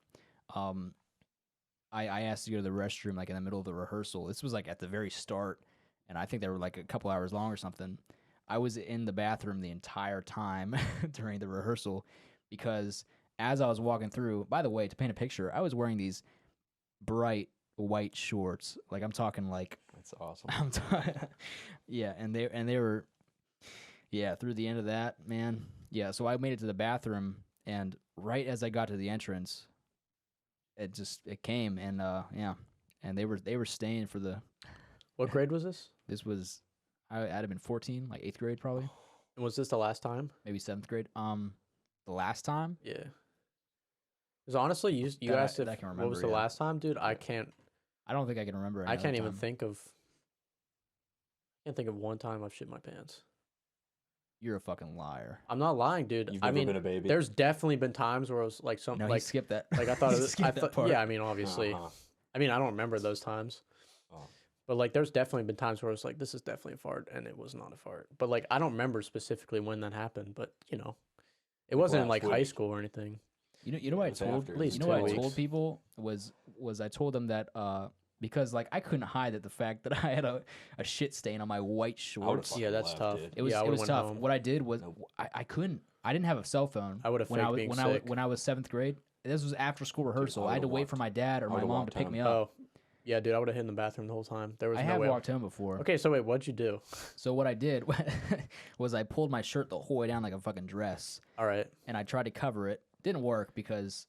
S1: I asked to go to the restroom like in the middle of the rehearsal. This was like at the very start, and I think they were like a couple hours long or something. I was in the bathroom the entire time during the rehearsal because as I was walking through, by the way, to paint a picture, I was wearing these bright white shorts. Like I'm talking like
S2: That's awesome.
S1: yeah, and they were through the end of that, man. Yeah, so I made it to the bathroom and right as I got to the entrance, it came and and they were staying for the
S3: What grade was this?
S1: this was I'd have been 14, like 8th grade probably,
S3: And was this the last time?
S1: maybe 7th grade. The last time
S3: Yeah. Because honestly, you
S1: That I-
S3: asked if
S1: that I can
S3: what was
S1: remember,
S3: the
S1: yeah.
S3: last time, dude. I can't.
S1: I don't think I can remember.
S3: I
S1: another
S3: can't even
S1: time.
S3: think of. Can't think of one time I've shit my pants.
S1: You're a fucking liar.
S3: I'm not lying, dude.
S2: You've
S3: I
S2: never
S3: mean,
S2: been a baby?
S3: there's definitely been times where I was like some
S1: No, he
S3: like
S1: skipped that.
S3: like I thought
S1: He
S3: it was,
S1: skipped
S3: I
S1: that
S3: thought
S1: part.
S3: yeah. I mean, obviously,
S2: Uh-huh.
S3: I mean, I don't remember those times.
S2: Oh.
S3: But like, there's definitely been times where I was like, this is definitely a fart, and it was not a fart. But like, I don't remember specifically when that happened. But you know, it wasn't in
S2: last
S3: like high
S2: week.
S3: school or anything.
S1: You know what I
S2: It was
S1: told
S2: after.
S3: At least
S1: you know what
S3: 2
S1: I told
S3: weeks.
S1: people was I told them that because like I couldn't hide that the fact that I had a shit stain on my white
S2: I would've
S1: shorts.
S2: fucking
S3: Yeah, that's
S2: left,
S3: tough.
S2: dude.
S1: It was
S3: Yeah, I
S1: it
S3: would've
S1: was
S3: went
S1: tough.
S3: home.
S1: What I did was
S2: Nope.
S1: I couldn't. I didn't have a cell phone.
S3: I would've
S1: when I
S3: faked
S1: was
S3: being
S1: when I was
S3: sick.
S1: when I was 7th grade. This was after school rehearsal. I had to
S2: would've
S1: wait
S2: walked-
S1: for my dad or
S2: I
S1: my
S2: would've
S1: mom to
S2: walked
S1: pick
S2: home.
S1: me up.
S3: Oh, yeah, dude. I would have hit in the bathroom the whole time. There was
S1: I
S3: no
S1: have
S3: way.
S1: walked home before.
S3: Okay, so wait, what'd you do?
S1: So what I did was I pulled my shirt the whole way down like a fucking dress,
S3: All right.
S1: and I tried to cover it. Didn't work because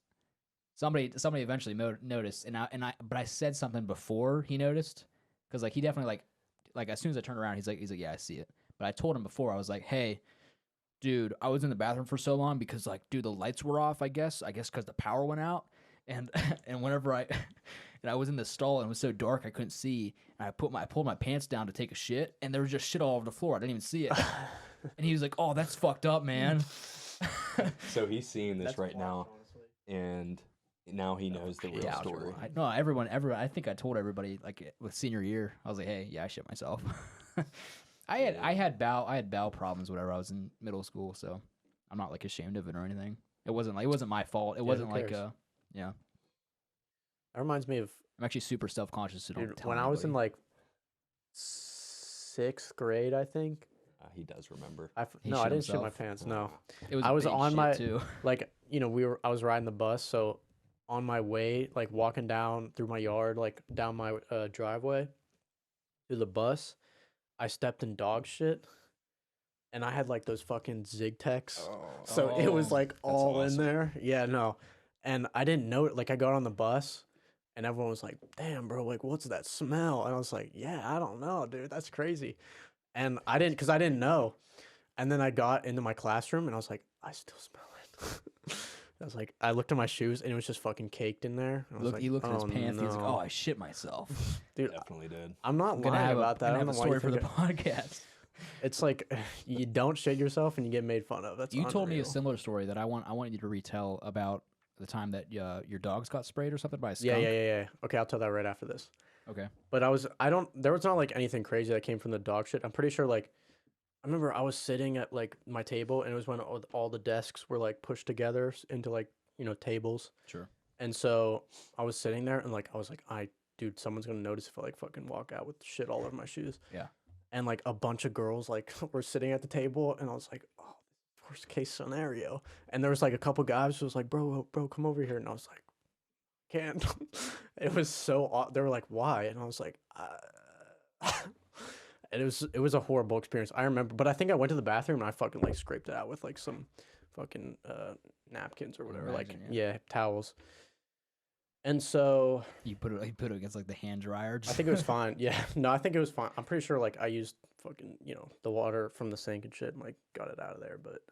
S1: somebody eventually noticed, but I said something before he noticed, because like he definitely like as soon as I turned around, he's like yeah, I see it. But I told him before, I was like, hey, dude, I was in the bathroom for so long because like dude, the lights were off. I guess because the power went out, and and whenever I was in the stall and it was so dark I couldn't see, and I pulled my pants down to take a shit, and there was just shit all over the floor. I didn't even see it, and he was like, oh, that's fucked up, man.
S2: So he's seeing this
S3: That's
S2: right
S3: wild,
S2: now,
S3: honestly.
S2: and now he knows the real
S1: Yeah,
S2: story.
S1: No, everyone. I think I told everybody like with senior year. I was like, hey, yeah, I shit myself. I had bowel problems whenever I was in middle school, so I'm not like ashamed of it or anything. It wasn't my fault. It
S3: Yeah,
S1: wasn't
S3: who
S1: like
S3: cares?
S1: yeah.
S3: That reminds me of
S1: I'm actually super self conscious. So don't
S3: dude,
S1: tell
S3: when I was in
S1: anybody.
S3: like 6th grade, I think.
S2: He does remember.
S1: He
S3: No,
S1: shit
S3: I didn't shit my
S1: himself?
S3: pants. No,
S1: It was
S3: I
S1: a
S3: was
S1: big
S3: on
S1: shit,
S3: my-
S1: too.
S3: like I was riding the bus, so on my way, like walking down through my yard, like down my driveway to the bus, I stepped in dog shit, and I had like those fucking Zig Techs. So it was
S1: Oh,
S3: like all in
S2: awesome.
S3: there. Yeah, no. And I didn't know it. Like I got on the bus and everyone was like, damn, bro, like what's that smell? And I was like, yeah, I don't know, dude. That's crazy. And I didn't know. And then I got into my classroom and I was like, I still smell it. I was like, I looked at my shoes and it was just fucking caked in there. And I was
S1: He looked at his
S3: "Oh,
S1: pants. He was like,
S3: no."
S1: "Oh, I shit myself."
S3: Dude,
S2: Definitely did.
S3: I'm not
S1: I'm gonna
S3: lying
S1: have
S3: about that. I
S1: I'm
S3: don't
S1: gonna
S3: know
S1: have
S3: why
S1: a
S3: you
S1: story for
S3: think
S1: the podcast.
S3: it's like you don't shit yourself and you get made fun of. That's
S1: You told me a
S3: unreal.
S1: similar story that I want you to retell about the time that your dogs got sprayed or something by a skunk.
S3: Yeah. Okay, I'll tell that right after this.
S1: Okay.
S3: But there was not like anything crazy that came from the dog shit. I'm pretty sure like, I remember I was sitting at like my table and it was when all the desks were like pushed together into like, tables.
S1: Sure.
S3: And so I was sitting there and like, I was like, dude, someone's going to notice if I like fucking walk out with shit all over my shoes.
S1: Yeah.
S3: And like a bunch of girls like were sitting at the table and I was like, oh, worst case scenario. And there was like a couple guys who was like, bro, come over here. And I was like, can't. It was so they were like, why? And I was like, and it was a horrible experience. I remember, but I think I went to the bathroom and I fucking like scraped it out with like some fucking napkins or whatever,
S1: Imagine,
S3: yeah, towels. And so
S1: you put it against like the hand dryer.
S3: I think it was fine. Yeah, no, I think it was fine. I'm pretty sure like I used fucking the water from the sink and shit and like got it out of there. But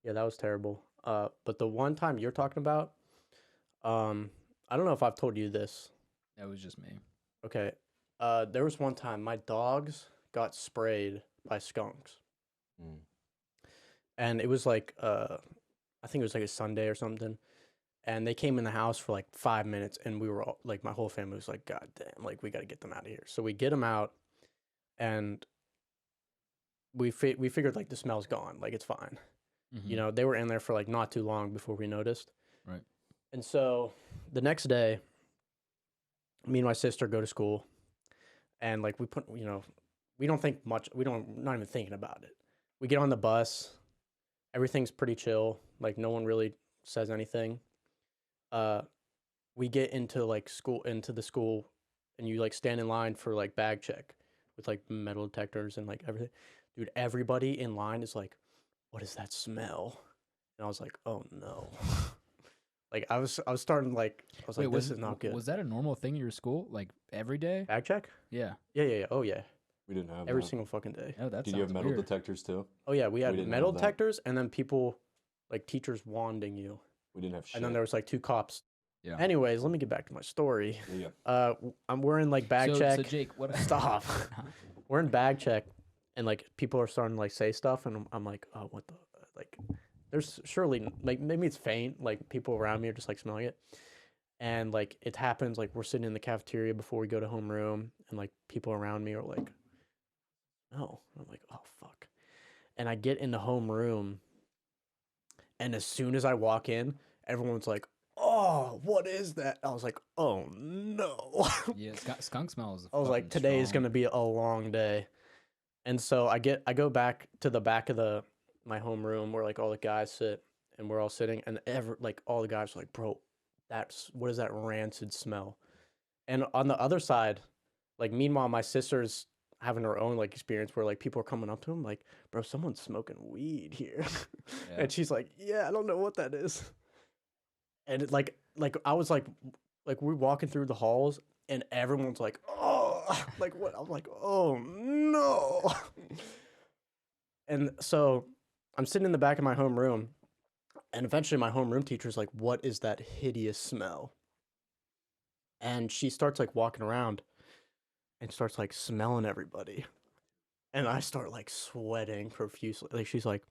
S3: yeah, that was terrible. But the one time you're talking about, I don't know if I've told you this.
S1: That was just me.
S3: Okay. There was one time my dogs got sprayed by skunks.
S2: Mm.
S3: And it was like I think it was like a Sunday or something. And they came in the house for like 5 minutes and we were all like, my whole family was like, God damn, like we got to get them out of here. So we get them out and we figured like the smell's gone, like it's fine.
S1: Mm-hmm.
S3: They were in there for like not too long before we noticed.
S1: Right.
S3: And so the next day, me and my sister go to school and like we put, we don't think much, not even thinking about it. We get on the bus, everything's pretty chill, like no one really says anything. We get into the school and you like stand in line for like bag check with like metal detectors and like everything. Dude, everybody in line is like, what is that smell? And I was like, oh no. Like I was starting like, I was like, this is not good.
S1: Was that a normal thing in your school? Like every day?
S3: Bag check?
S1: Yeah.
S3: Yeah. Oh yeah.
S2: We didn't have
S3: Every
S2: that.
S3: single fucking day.
S1: Oh, that
S2: Did you have
S1: sounds
S2: metal
S1: weird.
S2: detectors too?
S3: Oh yeah, we had
S2: didn't
S3: metal
S2: have that.
S3: detectors and then people, like teachers wanding you.
S2: We didn't have shit.
S3: And then there was like 2 cops.
S1: Yeah.
S3: Anyways, let me get back to my story.
S2: Yeah.
S3: We're in like bag check.
S1: So Jake, what?
S3: Stop. We're in bag check, and like people are starting to like say stuff, and I'm like, oh, what the like? There's surely like maybe it's faint. Like people around me are just like smelling it, and like it happens. Like we're sitting in the cafeteria before we go to homeroom, and like people around me are like, no. I'm like, oh fuck, and I get into homeroom, and as soon as I walk in, everyone's like, oh, what is that? I was like, oh no.
S1: Yeah, skunk smells.
S3: I was like, today is gonna be a long day. And so I go back to the back of my homeroom where like all the guys sit, and we're all sitting, and all the guys are like, bro, what is that rancid smell? And on the other side, like meanwhile my sister's having her own like experience where like people are coming up to him like, bro, someone's smoking weed here.
S1: Yeah.
S3: And she's like, yeah, I don't know what that is. And it, like I was like we're walking through the halls and everyone's like, oh, like what? I'm like, oh no. And so I'm sitting in the back of my homeroom, and eventually my homeroom teacher's like, what is that hideous smell? And she starts like walking around and starts like smelling everybody. And I start like sweating profusely. Like she's like,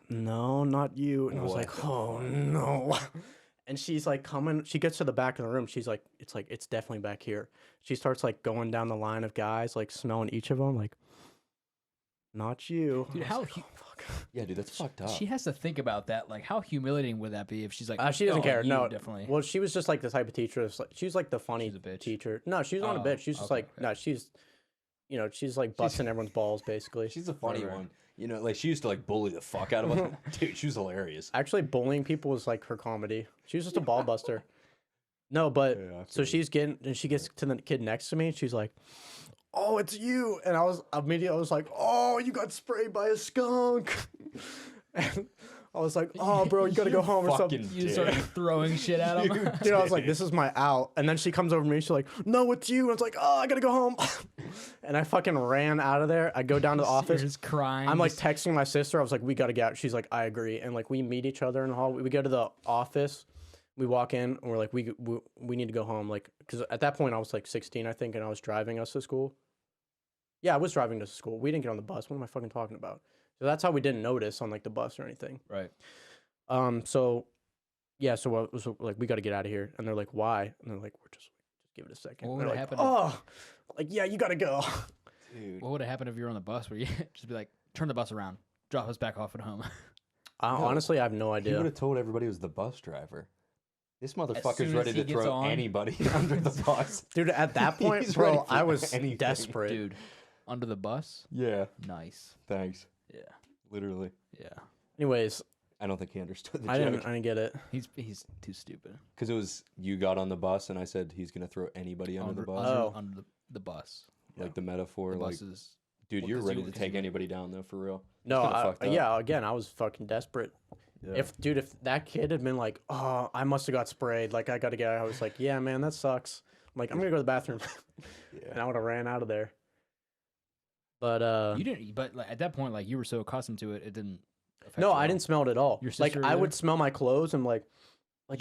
S3: no, not you. And I was
S2: What
S3: like,
S2: the
S3: oh
S2: fuck?
S3: no. And she's like coming, she gets to the back of the room. She's like, it's definitely back here. She starts like going down the line of guys, like smelling each of them, like, not you.
S1: Dude,
S3: I was
S1: how
S3: like, oh, fuck.
S2: Yeah, dude, that's fucked up.
S1: She has to think about that. Like, how humiliating would that be if she's like,
S3: She doesn't
S1: "Oh,
S3: care.
S1: you
S3: No,
S1: definitely."
S3: Well, she was just like the type of teacher. She was like the funny
S1: She's a bitch.
S3: teacher. No, she was not a
S1: Oh,
S3: bitch. She's just
S1: okay,
S3: like,
S1: okay.
S3: no, she's like busting everyone's balls, basically.
S2: She's a funny
S3: Whatever.
S2: one. Like she used to like bully the fuck out of us. Dude, she was hilarious.
S3: Actually, bullying people was like her comedy. She was just a ball buster. No, but
S2: Yeah, I
S3: so
S2: feel
S3: she gets to the kid next to me, and she's like, "Oh, it's you!" And I was like, "Oh, you got sprayed by a skunk." And I was like, "Oh, bro, you gotta go home or something."
S2: fucking
S1: You just started throwing shit at him.
S3: Dude, I was like, "This is my out." And then she comes over to me. She's like, "No, it's you." And I was like, "Oh, I gotta go home." And I fucking ran out of there. I go down to the office.
S1: You're just crying.
S3: I'm like texting my sister. I was like, "We gotta get out." She's like, "I agree." And like we meet each other in the hall. We go to the office. We walk in and we're like, we need to go home. Like, because at that point I was like 16, I think, and I was driving us to school. Yeah, I was driving us to school. We didn't get on the bus. What am I fucking talking about? So that's how we didn't notice on like the bus or anything.
S1: right.
S3: So yeah, so I was like, we got to get out of here. And they're like, why? And they're like, we're just give it a second.
S1: What
S3: They're
S1: would
S3: like,
S1: happen
S3: oh, like, yeah, you got to go.
S2: Dude.
S1: What would have happened if you were on the bus where you just be like, turn the bus around, drop us back off at home?
S3: Honestly, I have no
S2: He would
S3: idea.
S2: have told everybody it was the bus driver. This motherfucker's
S1: soon
S2: ready
S1: as he
S2: to
S1: gets
S2: throw
S1: on.
S2: anybody under the bus.
S3: Dude, at that point,
S2: He's ready
S3: bro,
S2: for
S3: I was
S2: anything.
S3: desperate.
S1: Dude, under the bus?
S2: Yeah,
S1: Nice.
S2: thanks.
S1: Yeah.
S2: Literally.
S1: Yeah.
S3: Anyways,
S2: I don't think he understood the
S3: I
S2: joke.
S3: didn't get it.
S1: He's too stupid.
S2: Because it was you got on the bus and I said he's gonna throw anybody under the bus.
S1: Under the bus.
S2: Like the metaphor,
S1: The
S2: like
S1: buses.
S2: dude,
S1: well,
S2: you're
S1: 'cause
S2: ready
S1: you-
S2: to
S1: 'cause
S2: take
S1: you-
S2: anybody down though, for real.
S3: No,
S2: kinda fucked up.
S3: yeah. Again, I was fucking desperate.
S2: Yeah.
S3: If that kid had been like, oh, I must have got sprayed. Like I gotta get out. I was like, yeah, man, that sucks. I'm like, I'm gonna go to the bathroom, and
S2: yeah.
S3: I would have ran out of there. But
S1: You didn't, but like, at that point, like you were so accustomed to it, it didn't. Affect
S3: no,
S1: you
S3: I
S1: at
S3: didn't smell it at all.
S1: Your
S3: Like
S1: sister
S3: I
S1: either?
S3: would smell my clothes and like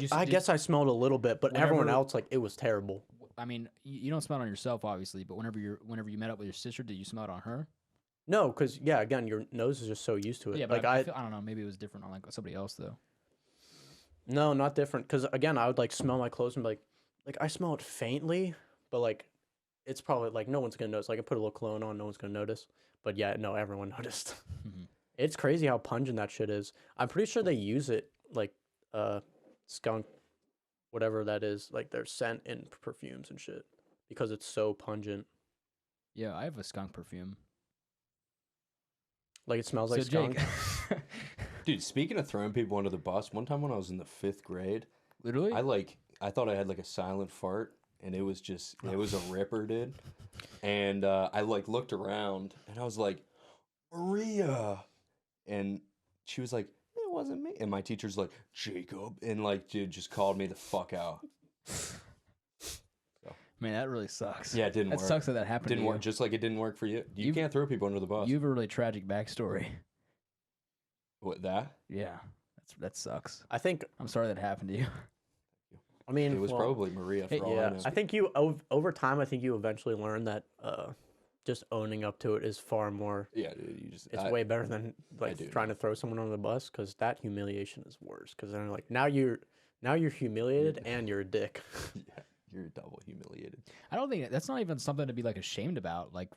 S1: You
S3: I
S1: did-
S3: guess I smelled a little bit, but everyone
S1: Whenever-
S3: else, like, it was terrible.
S1: I mean, you don't smell it on yourself, obviously, but whenever you met up with your sister, did you smell it on her?
S3: No, because yeah, again, your nose is just so used to it.
S1: Yeah, but
S3: like
S1: I don't know. Maybe it was different on like somebody else though.
S3: no, not different. Because again, I would like smell my clothes and be like I smell it faintly, but like it's probably like no one's gonna notice. Like I put a little cologne on, no one's gonna notice. But yeah, no, everyone noticed. It's crazy how pungent that shit is. I'm pretty sure they use it like skunk, whatever that is, like their scent in perfumes and shit because it's so pungent.
S1: Yeah, I have a skunk perfume.
S3: Like it smells like
S1: So
S3: skunk.
S1: Jake,
S2: Dude, speaking of throwing people under the bus, one time when I was in the 5th grade,
S1: literally,
S2: I thought I had like a silent fart, and it was a ripper, dude. And I like looked around, and I was like, Maria, and she was like, it wasn't me. And my teacher's like, Jacob, and like, dude, just called me the fuck out.
S1: man, that really sucks.
S2: Yeah, it didn't
S1: That
S2: work.
S1: sucks that that happened.
S2: Didn't
S1: to
S2: work,
S1: you.
S2: just like it didn't work for you. You
S1: You've-
S2: can't throw people under the bus.
S1: You have a really tragic backstory.
S2: What, that?
S1: Yeah, that sucks.
S3: I think.
S1: I'm sorry that happened to you.
S3: I mean,
S2: It was
S3: well,
S2: probably Maria, for all I
S3: yeah.
S2: know.
S3: I think over time, I think you eventually learn that just owning up to it is far more.
S2: Yeah, dude, you just...
S3: It's way better than
S2: do
S3: like trying to throw someone under the bus because that humiliation is worse. Because they're like now you're humiliated and you're a dick.
S2: Yeah, you're double humiliated.
S1: I don't think that's not even something to be like ashamed about. Like,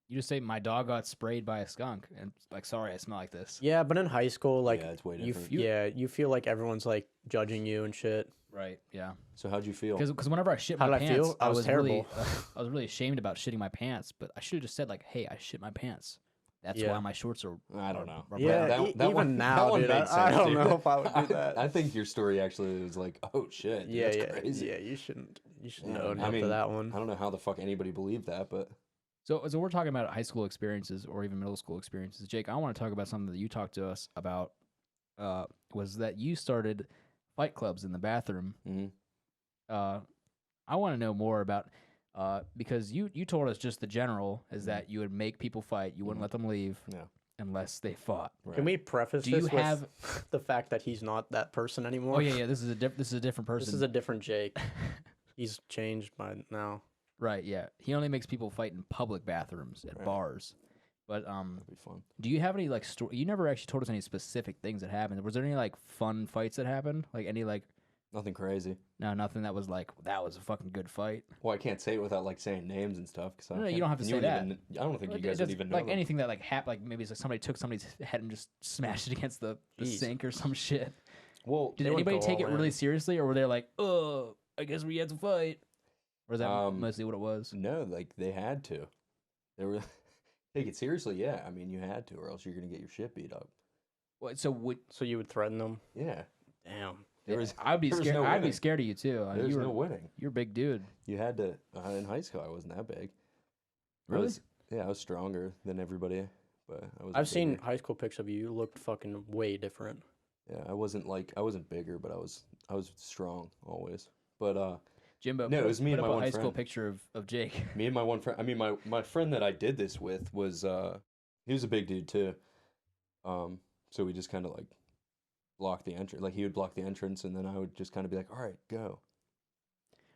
S1: you just say my dog got sprayed by a skunk, and like, sorry, I smell like this.
S3: Yeah, but in high school, like
S2: Yeah, it's way
S3: you,
S2: different.
S3: you feel like everyone's like judging you and shit.
S1: Right. Yeah.
S2: So how'd you feel?
S1: Because whenever I shit
S3: How
S1: my
S3: did I
S1: pants,
S3: feel? I was
S1: really,
S3: terrible.
S1: I was really ashamed about shitting my pants. But I should have just said like, "Hey, I shit my pants." That's
S3: Yeah.
S1: why my shorts are.
S2: I don't know.
S3: Yeah, even now, dude, I don't know if I would do that.
S2: I think your story actually was like, oh shit, dude, that's crazy.
S3: yeah. You shouldn't
S2: Yeah,
S3: own
S2: I
S3: up
S2: mean,
S3: to that one.
S2: I don't know how the fuck anybody believed that, but
S1: So we're talking about high school experiences or even middle school experiences. Jake, I want to talk about something that you talked to us about. Was that you started fight clubs in the bathroom?
S2: mhm.
S1: I want to know more about because you told us just the general is
S2: Mhm.
S1: that you would make people fight. You wouldn't
S2: Mhm.
S1: let them leave
S2: Yeah.
S1: unless they fought.
S2: Right.
S3: Can we preface
S1: Do
S3: this
S1: you
S3: with
S1: have-
S3: the fact that he's not that person anymore?
S1: Oh yeah. This is a different person.
S3: This is a different Jake. He's changed by now.
S1: Right. Yeah. He only makes people fight in public bathrooms at
S2: Right.
S1: bars. But
S2: That'd be fun.
S1: do you have any like you never actually told us any specific things that happened. Was there any like fun fights that happened? Like any like
S2: Nothing crazy.
S1: no, nothing that was like that was a fucking good fight.
S2: Well, I can't say it without like saying names and stuff. Cause
S1: No, you don't have to say that.
S2: I don't think you
S1: Like,
S2: guys
S1: it
S2: would
S1: does-
S2: even know.
S1: like
S2: them.
S1: anything that like happened. Like maybe it's like somebody took somebody's head and just smashed it against the
S3: Jeez.
S1: sink or some shit.
S2: Well,
S1: Did
S3: They wouldn't
S1: anybody
S3: go
S1: take it
S3: all
S1: really
S3: in.
S1: seriously, or were they like, "Oh, I guess we had to fight"? Or is that mostly what it was?
S2: no, like they had to. They were take it seriously. Yeah, I mean you had to, or else you're gonna get your shit beat up.
S1: What? So would
S3: So you would threaten them?
S2: Yeah,
S3: Damn.
S2: there was
S1: I'd be
S2: there was
S1: scared.
S2: no
S1: I'd be
S2: winning.
S1: scared of you too.
S2: There's
S1: You were
S2: no winning.
S1: you're a big dude.
S2: You had to. In high school, I wasn't that big.
S1: Really?
S2: I was stronger than everybody, but I was.
S3: I've seen high school pics of you. You looked fucking way different.
S2: Yeah, I wasn't bigger, but I was strong always. But
S1: Jimbo,
S2: No,
S1: put
S2: it was me
S1: put
S2: and
S1: up
S2: my
S1: a
S2: one
S1: high school
S2: friend.
S1: picture of Jake.
S2: me and my one friend. I mean, my friend that I did this with was he was a big dude too. So we just kind of like blocked the entrance. Like he would block the entrance, and then I would just kind of be like, "All right, go."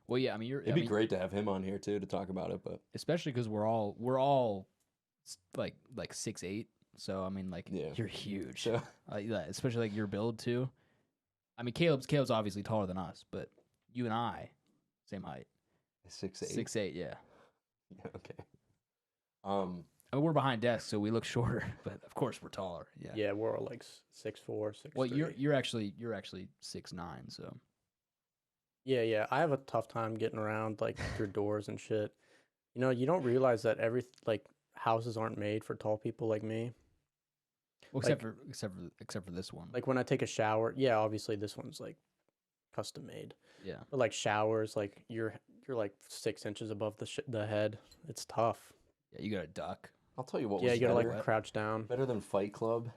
S1: Well, yeah, I mean,
S2: It'd be great to have him on here too to talk about it, but
S1: especially because we're all like 6'8". So I mean, like
S2: Yeah.
S1: you're huge.
S2: so
S1: Yeah, especially like your build too. I mean, Caleb's obviously taller than us, but you and I, same height,
S2: 6'8".
S1: 6'8". Yeah,
S2: Yeah, okay.
S1: I mean, we're behind desks, so we look shorter, but of course we're taller. Yeah.
S3: Yeah, we're all like 6'4", 6'3".
S1: Well, you're actually 6'9", so
S3: Yeah. I have a tough time getting around like through doors and shit. You know, you don't realize that houses aren't made for tall people like me.
S1: Well, except for this one.
S3: Like when I take a shower, yeah, obviously this one's like custom made.
S1: Yeah.
S3: But like showers, like you're like 6 inches above the head. It's tough.
S1: Yeah, you got to duck.
S2: I'll tell you what
S3: Yeah,
S2: was
S3: you gotta
S2: better,
S3: like crouch down.
S2: better than Fight Club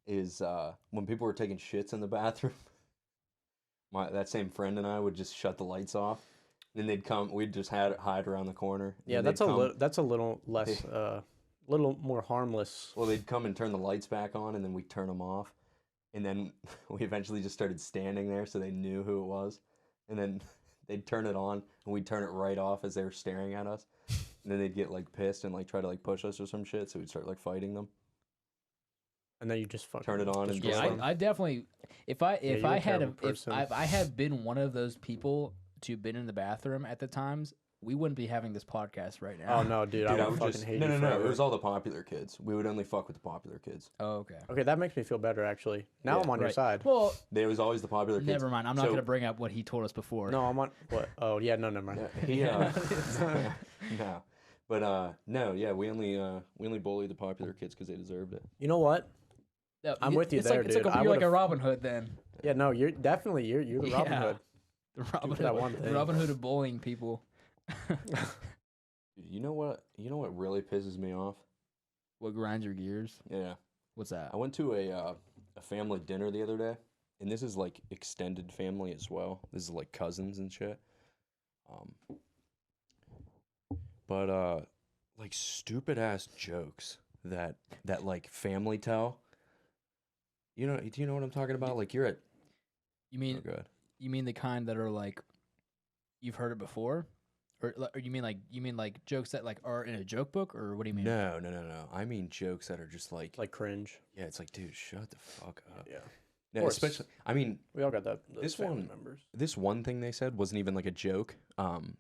S2: is when people were taking shits in the bathroom. That same friend and I would just shut the lights off. Then they'd come. We'd just hide around the corner.
S3: Yeah, that's a little less, little more harmless.
S2: Well, they'd come and turn the lights back on, and then we'd turn them off. And then we eventually just started standing there, so they knew who it was. And then they'd turn it on, and we'd turn it right off as they were staring at us. And then they'd get like pissed and like try to like push us or some shit, so we'd start like fighting them.
S3: And then you just fucking
S2: Turn it on and
S3: destroy
S1: Yeah,
S3: them.
S1: I definitely if I
S3: you're a
S1: had
S3: terrible person.
S1: if I had been one of those people to been in the bathroom at the times, we wouldn't be having this podcast right now.
S3: Oh no, dude, I would fucking
S2: just
S3: hate
S2: no,
S3: you
S2: no, no.
S3: forever.
S2: It was all the popular kids. We would only fuck with the popular kids.
S1: Oh, okay.
S3: Okay, that makes me feel better actually. Now
S2: Yeah,
S3: I'm on your
S1: Right.
S3: side.
S1: Well,
S2: There was always the popular kids.
S1: never mind. I'm not
S2: So-
S1: going to bring up what he told us before.
S3: No, I'm on what? Oh yeah, no, never mind.
S2: Yeah, no, but no, yeah, we only bullied the popular kids because they deserved it.
S3: You know what?
S1: No,
S3: I'm with you
S1: it's
S3: there,
S1: like,
S3: dude.
S1: It's like
S3: I
S1: you're like a
S3: would've-
S1: Robin Hood then.
S3: Yeah, no, you're definitely you're the Robin
S1: Yeah.
S3: Hood.
S1: The Robin
S3: for that
S1: Hood,
S3: one
S1: the
S3: thing.
S1: Robin Hood of bullying people.
S2: You know what? You know what really pisses me off?
S1: What grinds your gears?
S2: Yeah,
S1: What's that?
S2: I went to a family dinner the other day, and this is like extended family as well. This is like cousins and shit. But like stupid ass jokes that like family tell. Do you know what I'm talking about? Like you're at.
S1: You mean
S2: Oh god.
S1: you mean the kind that are like you've heard it before, or you mean like jokes that like are in a joke book, or what do you mean?
S2: No. I mean jokes that are just like
S3: cringe.
S2: yeah, it's like dude, shut the fuck up.
S3: Yeah.
S2: No,
S3: course.
S2: especially I mean
S3: We all got that. Those
S2: This
S3: family
S2: one-
S3: members.
S2: this one thing they said wasn't even like a joke.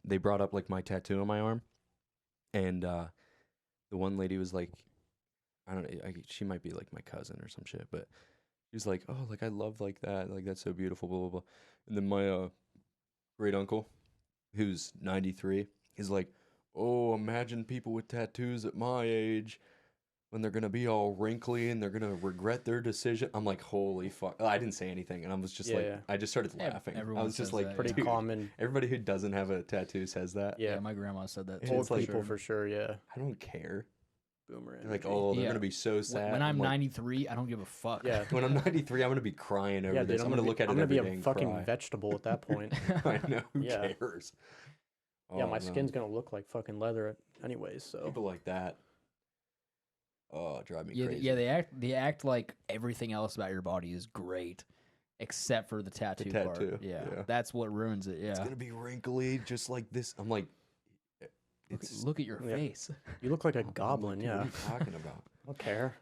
S2: They brought up like my tattoo on my arm, and the one lady was like, I don't know, she might be like my cousin or some shit, but she was like, oh, like I love like that, like that's so beautiful, blah blah blah. And then my great uncle, who's 93, is like, oh, imagine people with tattoos at my age when they're gonna be all wrinkly and they're gonna regret their decision. I'm like, holy fuck! I didn't say anything, and I was just
S3: Yeah.
S2: I just started
S1: Yeah,
S2: laughing. I
S1: everyone
S2: was just
S1: says
S2: like,
S1: that,
S3: Pretty
S1: yeah.
S2: dude,
S3: common.
S2: everybody who doesn't have a tattoo says that.
S3: Yeah.
S1: my grandma said that
S2: Yeah,
S1: too.
S3: Old
S2: it's like-
S3: people for sure. Yeah.
S2: I don't care.
S3: Boomer.
S2: They're like,
S3: energy.
S2: oh, they're
S1: Yeah.
S2: gonna be so sad.
S1: When I'm
S2: like,
S1: 93, I don't give a fuck.
S3: Yeah.
S2: when I'm 93, I'm gonna be crying over
S3: Yeah,
S2: this.
S3: dude.
S2: I'm gonna look at
S3: I'm
S2: it
S3: gonna be
S2: every day
S3: a
S2: and
S3: fucking
S2: cry.
S3: vegetable at that point.
S2: I know. Who
S3: Yeah.
S2: cares?
S3: Yeah,
S2: Oh,
S3: my
S2: no.
S3: skin's gonna look like fucking leather anyways. So
S2: People like that. Oh, drive me
S1: Yeah,
S2: crazy.
S1: yeah, they act like everything else about your body is great, except for the tattoo, part.
S2: tattoo,
S1: Yeah,
S2: yeah.
S1: that's what ruins it.
S2: It's
S1: Yeah,
S2: gonna be wrinkly, just like this. I'm like, it's.
S1: look at your
S3: Yeah.
S1: face.
S3: you look like a
S2: I'm like,
S3: goblin.
S2: dude,
S3: Yeah.
S2: What are you talking about?
S3: I don't care.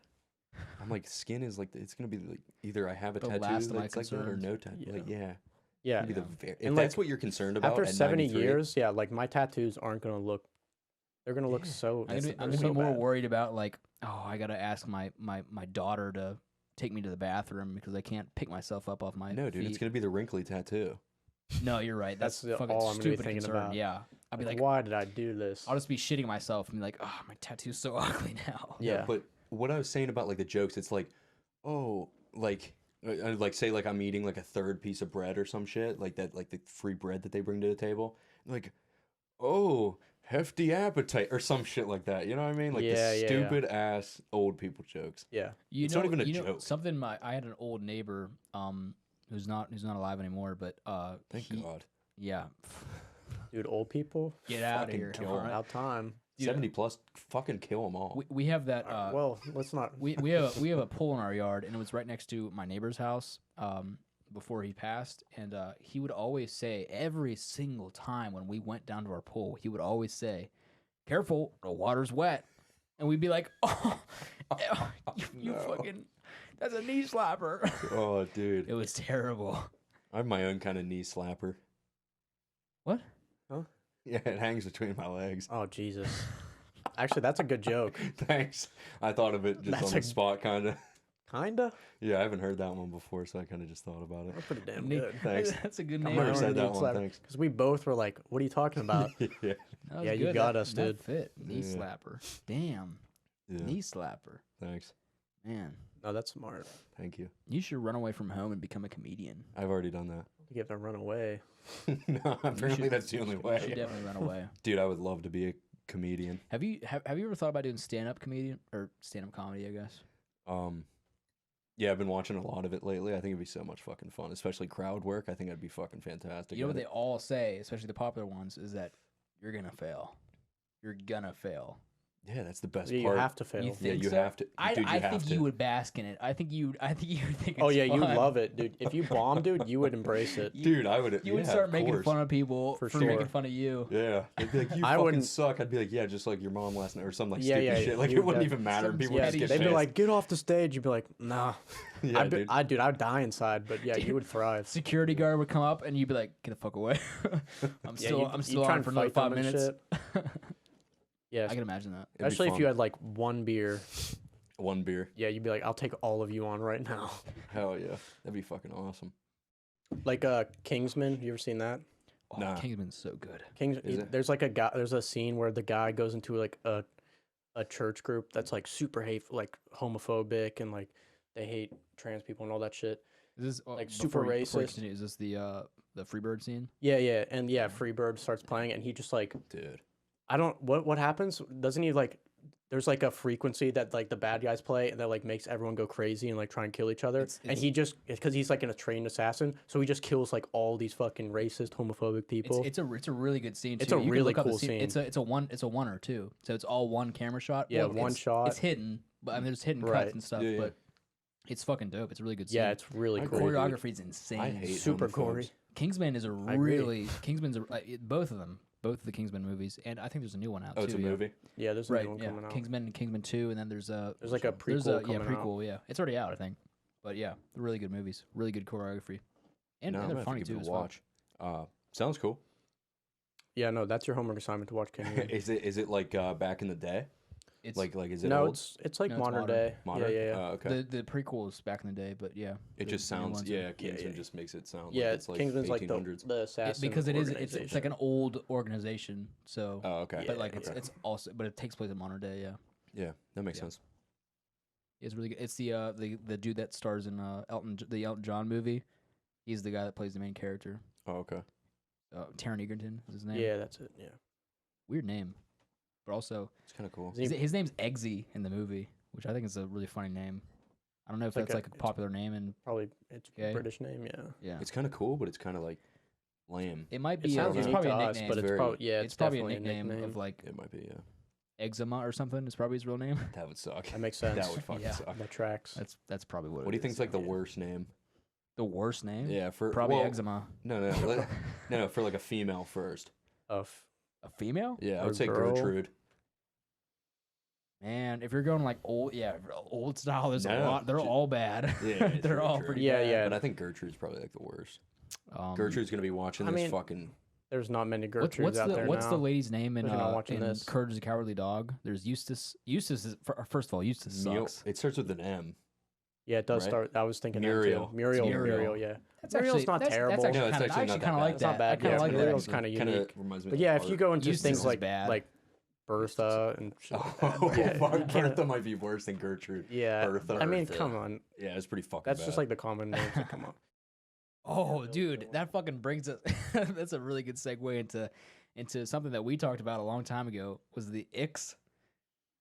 S2: I'm like, skin is like, it's gonna be like either I have a
S1: The
S2: tattoo
S1: last of my
S2: that's like that or
S1: concerns.
S2: no tattoo.
S3: Yeah.
S2: Like, yeah.
S3: Yeah.
S2: It'd be the if
S3: And,
S2: that's
S3: like,
S2: what you're concerned about
S3: After
S2: at
S3: 70
S2: 93,
S3: years, yeah, like my tattoos aren't gonna look. They're gonna look
S2: Yeah.
S3: so.
S1: I'm
S3: they're
S1: gonna
S3: so
S1: be more
S3: bad.
S1: worried about like, oh, I gotta ask my daughter to take me to the bathroom because I can't pick myself up off my
S2: no, dude,
S1: feet.
S2: it's gonna be the wrinkly tattoo.
S1: No, you're right. That's
S3: That's
S1: fucking
S3: all I'm gonna be
S1: stupid
S3: thinking
S1: concern.
S3: about.
S1: Yeah, I'll be like,
S3: why did I do this?
S1: I'll just be shitting myself and be like, oh, my tattoo's so ugly now.
S3: Yeah.
S2: But what I was saying about like the jokes, it's like, oh, like say like I'm eating like a third piece of bread or some shit like that, like the free bread that they bring to the table, like, oh, hefty appetite or some shit like that. You know what I mean? Like
S3: Yeah,
S2: the
S3: yeah, yeah.
S2: stupid ass old people jokes.
S3: Yeah.
S2: It's not even a joke.
S1: Something I had an old neighbor who's not alive anymore, but
S2: Thank God.
S1: yeah,
S3: Dude, old people.
S1: get out of
S2: Fucking
S1: here.
S2: kill
S1: all
S2: 'em.
S1: right?
S3: About time.
S1: Dude,
S2: 70 plus, fucking kill them all.
S1: we have that.
S3: Well, let's not.
S1: we have a pool in our yard, and it was right next to my neighbor's house. Before he passed, and he would always say every single time when we went down to our pool, he would always say, "Careful, the water's wet," and we'd be like, "Oh, you
S2: no.
S1: fucking, that's a knee slapper."
S2: Oh, dude.
S1: It was terrible.
S2: I have my own kind of knee slapper.
S1: What?
S2: Yeah, it hangs between my legs.
S3: Oh Jesus. Actually, that's a good joke.
S2: Thanks. I thought of it just
S3: That's
S2: on
S3: a-
S2: the spot, kind of.
S3: Kinda.
S2: Yeah, I haven't heard that one before, so I kind of just thought about it.
S3: That's pretty damn
S1: Knee-
S3: good.
S2: Thanks.
S1: That's a good
S3: I've
S1: name.
S2: never
S3: own
S2: said
S3: knee
S2: that one,
S3: slapper.
S2: thanks.
S3: Because we both were like, "What are you talking about?"
S2: yeah.
S1: That was
S3: Yeah, you
S1: good.
S3: got
S1: That-
S3: us,
S1: that
S3: dude.
S1: Fit knee
S2: Yeah.
S1: slapper. Damn,
S2: Yeah.
S1: knee slapper.
S2: Thanks.
S1: Man,
S3: No, that's smart.
S2: Thank you.
S1: you should run away from home and become a comedian.
S2: I've already done
S3: You have to run away.
S2: that. No, apparently that's the only
S1: You should
S2: way.
S1: definitely run away.
S2: Dude, I would love to be a comedian.
S1: Have you ever thought about doing stand-up comedian or stand-up comedy, I guess?
S2: Yeah, I've been watching a lot of it lately. I think it'd be so much fucking fun, especially crowd work. I think I'd be fucking fantastic.
S1: You know
S2: at
S1: what they
S2: it.
S1: all say, especially the popular ones, is that you're gonna fail. You're gonna fail.
S2: Yeah, that's the best
S3: Yeah, you
S2: part.
S3: have to fail.
S1: You
S2: Yeah,
S1: think
S2: you
S1: so?
S2: have to.
S1: I
S2: Dude, you have
S1: think
S2: to.
S1: you would bask in it. I think you think
S3: Oh
S1: it's
S3: yeah, you
S1: fun.
S3: love it, dude. If you bomb, dude, you would embrace it.
S2: Dude, I would.
S1: You would
S2: yeah,
S1: start
S2: of
S1: making
S2: course.
S1: fun of people
S3: For
S1: for
S3: sure.
S1: making fun of you.
S2: Yeah, they'd be like, "You
S3: I
S2: fucking
S3: wouldn't-
S2: suck." I'd be like, "Yeah, just like your mom last night," or some like
S3: Yeah,
S2: stupid
S3: yeah,
S2: shit. Like
S3: you
S2: it wouldn't
S3: def-
S2: even matter.
S1: some
S2: People would just
S1: petty
S2: get
S1: shit.
S3: They'd be
S2: pissed.
S3: like, "Get off the stage." You'd be like, "Nah."
S2: "Yeah, dude."
S3: I'd die inside, but yeah, you would thrive.
S1: Security guard would come up and you'd be like, "Get the fuck away! I'm
S3: Yeah,
S1: still
S3: you'd-
S1: I'm
S3: you'd
S1: still
S3: try
S1: on
S3: and
S1: for another
S3: fight them
S1: 5
S3: and
S1: minutes."
S3: shit. Yeah,
S1: I can imagine that.
S2: It'd be
S3: especially if you
S2: fun.
S3: had like one beer.
S2: One beer.
S3: Yeah, you'd be like, "I'll take all of you on right now."
S2: Hell yeah, that'd be fucking awesome.
S3: Like Kingsman, you ever seen that?
S1: Oh,
S2: Nah.
S1: Kingsman's so good.
S2: Is it?
S3: There's like a guy. There's a scene where the guy goes into like a church group that's like super hateful, like homophobic, and like they hate trans people and all that shit.
S1: Is this
S3: Like,
S1: before
S3: super
S1: you- before you
S3: racist.
S1: continue, is this the Freebird scene?
S3: Yeah, yeah, and yeah, Freebird starts playing, and he just like
S2: Dude.
S3: I don't what happens? Doesn't he like? There's like a frequency that like the bad guys play and that like makes everyone go crazy and like try and kill each other. And he just because he's like a trained assassin, so he just kills like all these fucking racist, homophobic people.
S1: It's a really good scene.
S3: It's
S1: too.
S3: a
S1: You can
S3: really
S1: look up the
S3: cool scene.
S1: It's a one or two. So it's all one camera shot.
S3: Yeah,
S1: Well,
S3: one
S1: it's-
S3: shot.
S1: It's hidden, but I mean there's hidden
S3: Right.
S1: cuts and stuff.
S2: Yeah, yeah.
S1: But it's fucking dope. It's a really good scene.
S3: Yeah, it's really
S2: I
S3: cool.
S2: agree.
S1: Choreography is insane.
S2: I hate
S3: Super
S2: homophobes.
S3: gory.
S1: Kingsman is a
S3: agree.
S1: really Kingsman's a, both of them, both of the Kingsman movies, and I think there's a new one out
S2: Oh,
S1: too.
S2: it's a
S1: yeah.
S2: movie.
S3: Yeah, there's a
S1: Right,
S3: new one
S1: yeah.
S3: coming out.
S1: Kingsman and Kingsman 2, and then there's
S3: There's like a
S1: there's
S3: prequel
S1: a
S3: coming out.
S1: prequel, yeah. It's already out, I think. But yeah, they're really good movies. Really good choreography. And,
S2: No, I'm
S1: and
S2: gonna
S1: they're
S2: have to
S1: funny
S2: give
S1: too.
S2: it a
S1: as well.
S2: watch. Sounds cool.
S3: Yeah, no, that's your homework assignment to watch Kingsman.
S2: Is it like back in the day?
S1: It's
S2: Like is it
S3: No,
S2: old?
S3: it's like
S1: No, it's
S3: modern
S1: modern.
S3: day.
S2: Modern?
S3: Yeah, yeah, yeah.
S2: Oh, okay.
S1: the prequel is back in the day, but yeah.
S2: It just
S1: the new
S2: sounds
S1: ones are-
S2: yeah. Kingsman
S3: yeah.
S2: just makes it sound
S3: Yeah,
S2: like it's like
S3: Kingsman's like
S2: 1800s.
S3: the assassin
S1: because it's like an old organization, so
S2: Oh, okay.
S1: but like
S3: Yeah,
S1: it's also but it takes place in modern day, yeah.
S2: Yeah, that makes
S1: Yeah.
S2: sense.
S1: It's really good. It's the dude that stars in the Elton John movie. He's the guy that plays the main character.
S2: Oh, okay.
S1: Taron Egerton is his name.
S3: Yeah, that's it. Yeah.
S1: Weird name, but also
S2: It's kind of cool.
S3: Is he-
S1: his name's Eggsy in the movie, which I think is a really funny name. I don't know if
S3: It's like
S1: that's
S3: a-
S1: like a
S3: it's-
S1: popular name, and
S3: Probably it's a
S1: Okay.
S3: British name. Yeah.
S1: yeah,
S2: It's kind of cool, but it's kind of like lame.
S1: it might
S3: It
S1: be.
S3: sounds
S1: It's
S3: unique
S1: probably
S3: to
S1: a
S3: us,
S1: nickname.
S3: but it's
S2: very-
S3: probably
S1: it's probably a
S3: definitely
S1: nickname of like
S2: It might be. Yeah,
S1: eczema or something. It's probably his real name.
S2: that would suck.
S3: That makes sense.
S2: That would fucking
S1: Yeah.
S2: suck.
S3: That tracks.
S1: That's probably what.
S2: What do you
S1: it
S2: think's
S1: is.
S2: like the
S3: Yeah.
S2: worst name?
S1: The worst name?
S2: Yeah, for
S1: Probably
S2: well,
S1: eczema.
S2: No, no, for like a female first.
S3: Of
S1: A female?
S2: Yeah, I
S3: Or
S2: would say
S3: girl.
S2: Gertrude.
S1: Man, if you're going like old, yeah, old style, there's a
S2: No,
S1: lot. They're
S2: ju-
S1: all bad.
S2: Yeah, it's
S1: they're all
S2: Gertrude.
S1: pretty
S3: Yeah,
S1: bad.
S3: yeah.
S2: But I think Gertrude's probably like the worst.
S1: Um,
S2: Gertrude's gonna be watching
S3: I
S2: this
S3: mean,
S2: fucking.
S3: there's not many
S1: What's,
S3: Gertrudes out
S1: the
S3: there
S1: what's
S3: now.
S1: the lady's name in
S3: Especially not watching this.
S1: Courage the Cowardly Dog? There's Eustace. Eustace is first of all, Eustace
S2: Mule-
S1: sucks.
S2: It starts with an M.
S3: Yeah, it does
S2: right?
S3: start. I was thinking
S2: Muriel.
S3: that too. Muriel.
S2: It's
S1: Muriel.
S3: Muriel. Yeah.
S1: That's
S3: Muriel's not
S1: that's
S3: terrible.
S1: actually
S2: No, it's
S1: kinda,
S2: actually
S1: I
S2: not
S1: actually
S2: that
S1: kind of
S2: bad.
S1: like
S3: It's
S1: that.
S3: not bad.
S1: I kind
S3: Yeah,
S1: of like that.
S3: Muriel's
S1: actually.
S3: kind of
S2: Kind
S3: unique.
S2: of reminds me.
S3: But
S2: of
S3: yeah, if you
S2: Bart.
S3: go into
S1: Eustace
S3: things
S1: is
S3: like
S1: bad.
S3: Bertha and shit like that.
S2: Oh,
S3: Yeah, you can't-
S2: Bertha might be worse than Gertrude.
S3: Yeah.
S2: Bertha.
S3: I mean,
S2: Bertha.
S3: come on.
S2: Yeah, it's pretty fucking.
S3: That's
S2: bad.
S3: just like the common names that come up.
S1: Oh, dude, that fucking brings us. That's a really good segue into something that we talked about a long time ago. Was the icks?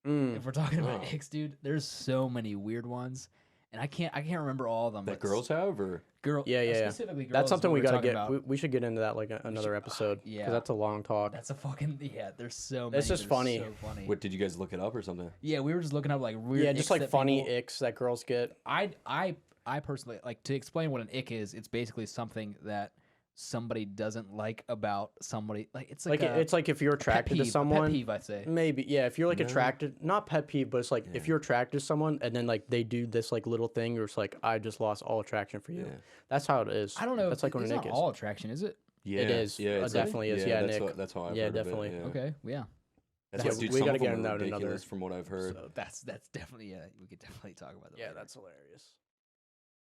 S3: Mm.
S1: If we're talking about
S2: Oh.
S1: icks, dude, there's so many weird ones, and I can't remember all of them.
S2: that
S1: but
S2: girls have, or
S1: girl,
S3: Yeah, yeah, yeah.
S1: specifically girls
S3: That's
S1: is
S3: something
S1: what
S3: we
S1: we're
S3: gotta
S1: talking
S3: get.
S1: about.
S3: We should get into that like another episode.
S1: yeah.
S3: Because that's a long talk.
S1: That's a fucking There's so many.
S3: It's just
S1: They're
S3: funny.
S1: So funny.
S2: what? Did you guys look it up or something?
S1: Yeah, we were just looking up like weird.
S3: Yeah, just
S1: icks
S3: like
S1: that
S3: funny
S1: people-
S3: icks that girls get.
S1: I personally like to explain what an ick is. It's basically something that somebody doesn't like about somebody. Like it's like,
S3: It's like if you're
S1: a pet
S3: attracted to
S1: peeve,
S3: someone.
S1: A pet peeve, I say.
S3: Maybe, yeah. If you're like
S2: No.
S3: attracted, not pet peeve, but it's like if
S2: Yeah.
S3: you're attracted to someone and then like they do this like little thing, you're just like, I just lost all attraction for you.
S2: Yeah.
S3: That's how it is.
S1: I don't know.
S3: That's like what
S1: it's
S3: an
S1: not
S3: ick is.
S1: all attraction, is it?
S2: Yeah,
S3: is.
S2: Yeah,
S3: It
S2: it's like-
S3: definitely is. Yeah,
S2: that's
S3: Nick.
S2: that's how I've
S3: Yeah,
S2: heard of it,
S3: definitely.
S2: yeah.
S1: Okay, yeah.
S2: That's
S3: Yeah,
S2: what, dude,
S3: we
S2: some
S3: gotta
S2: of
S3: get
S2: them
S3: into
S2: are
S3: that another-
S2: ridiculous from what I've heard.
S1: So that's definitely we could definitely talk about that.
S3: Yeah,
S1: later.
S3: that's hilarious.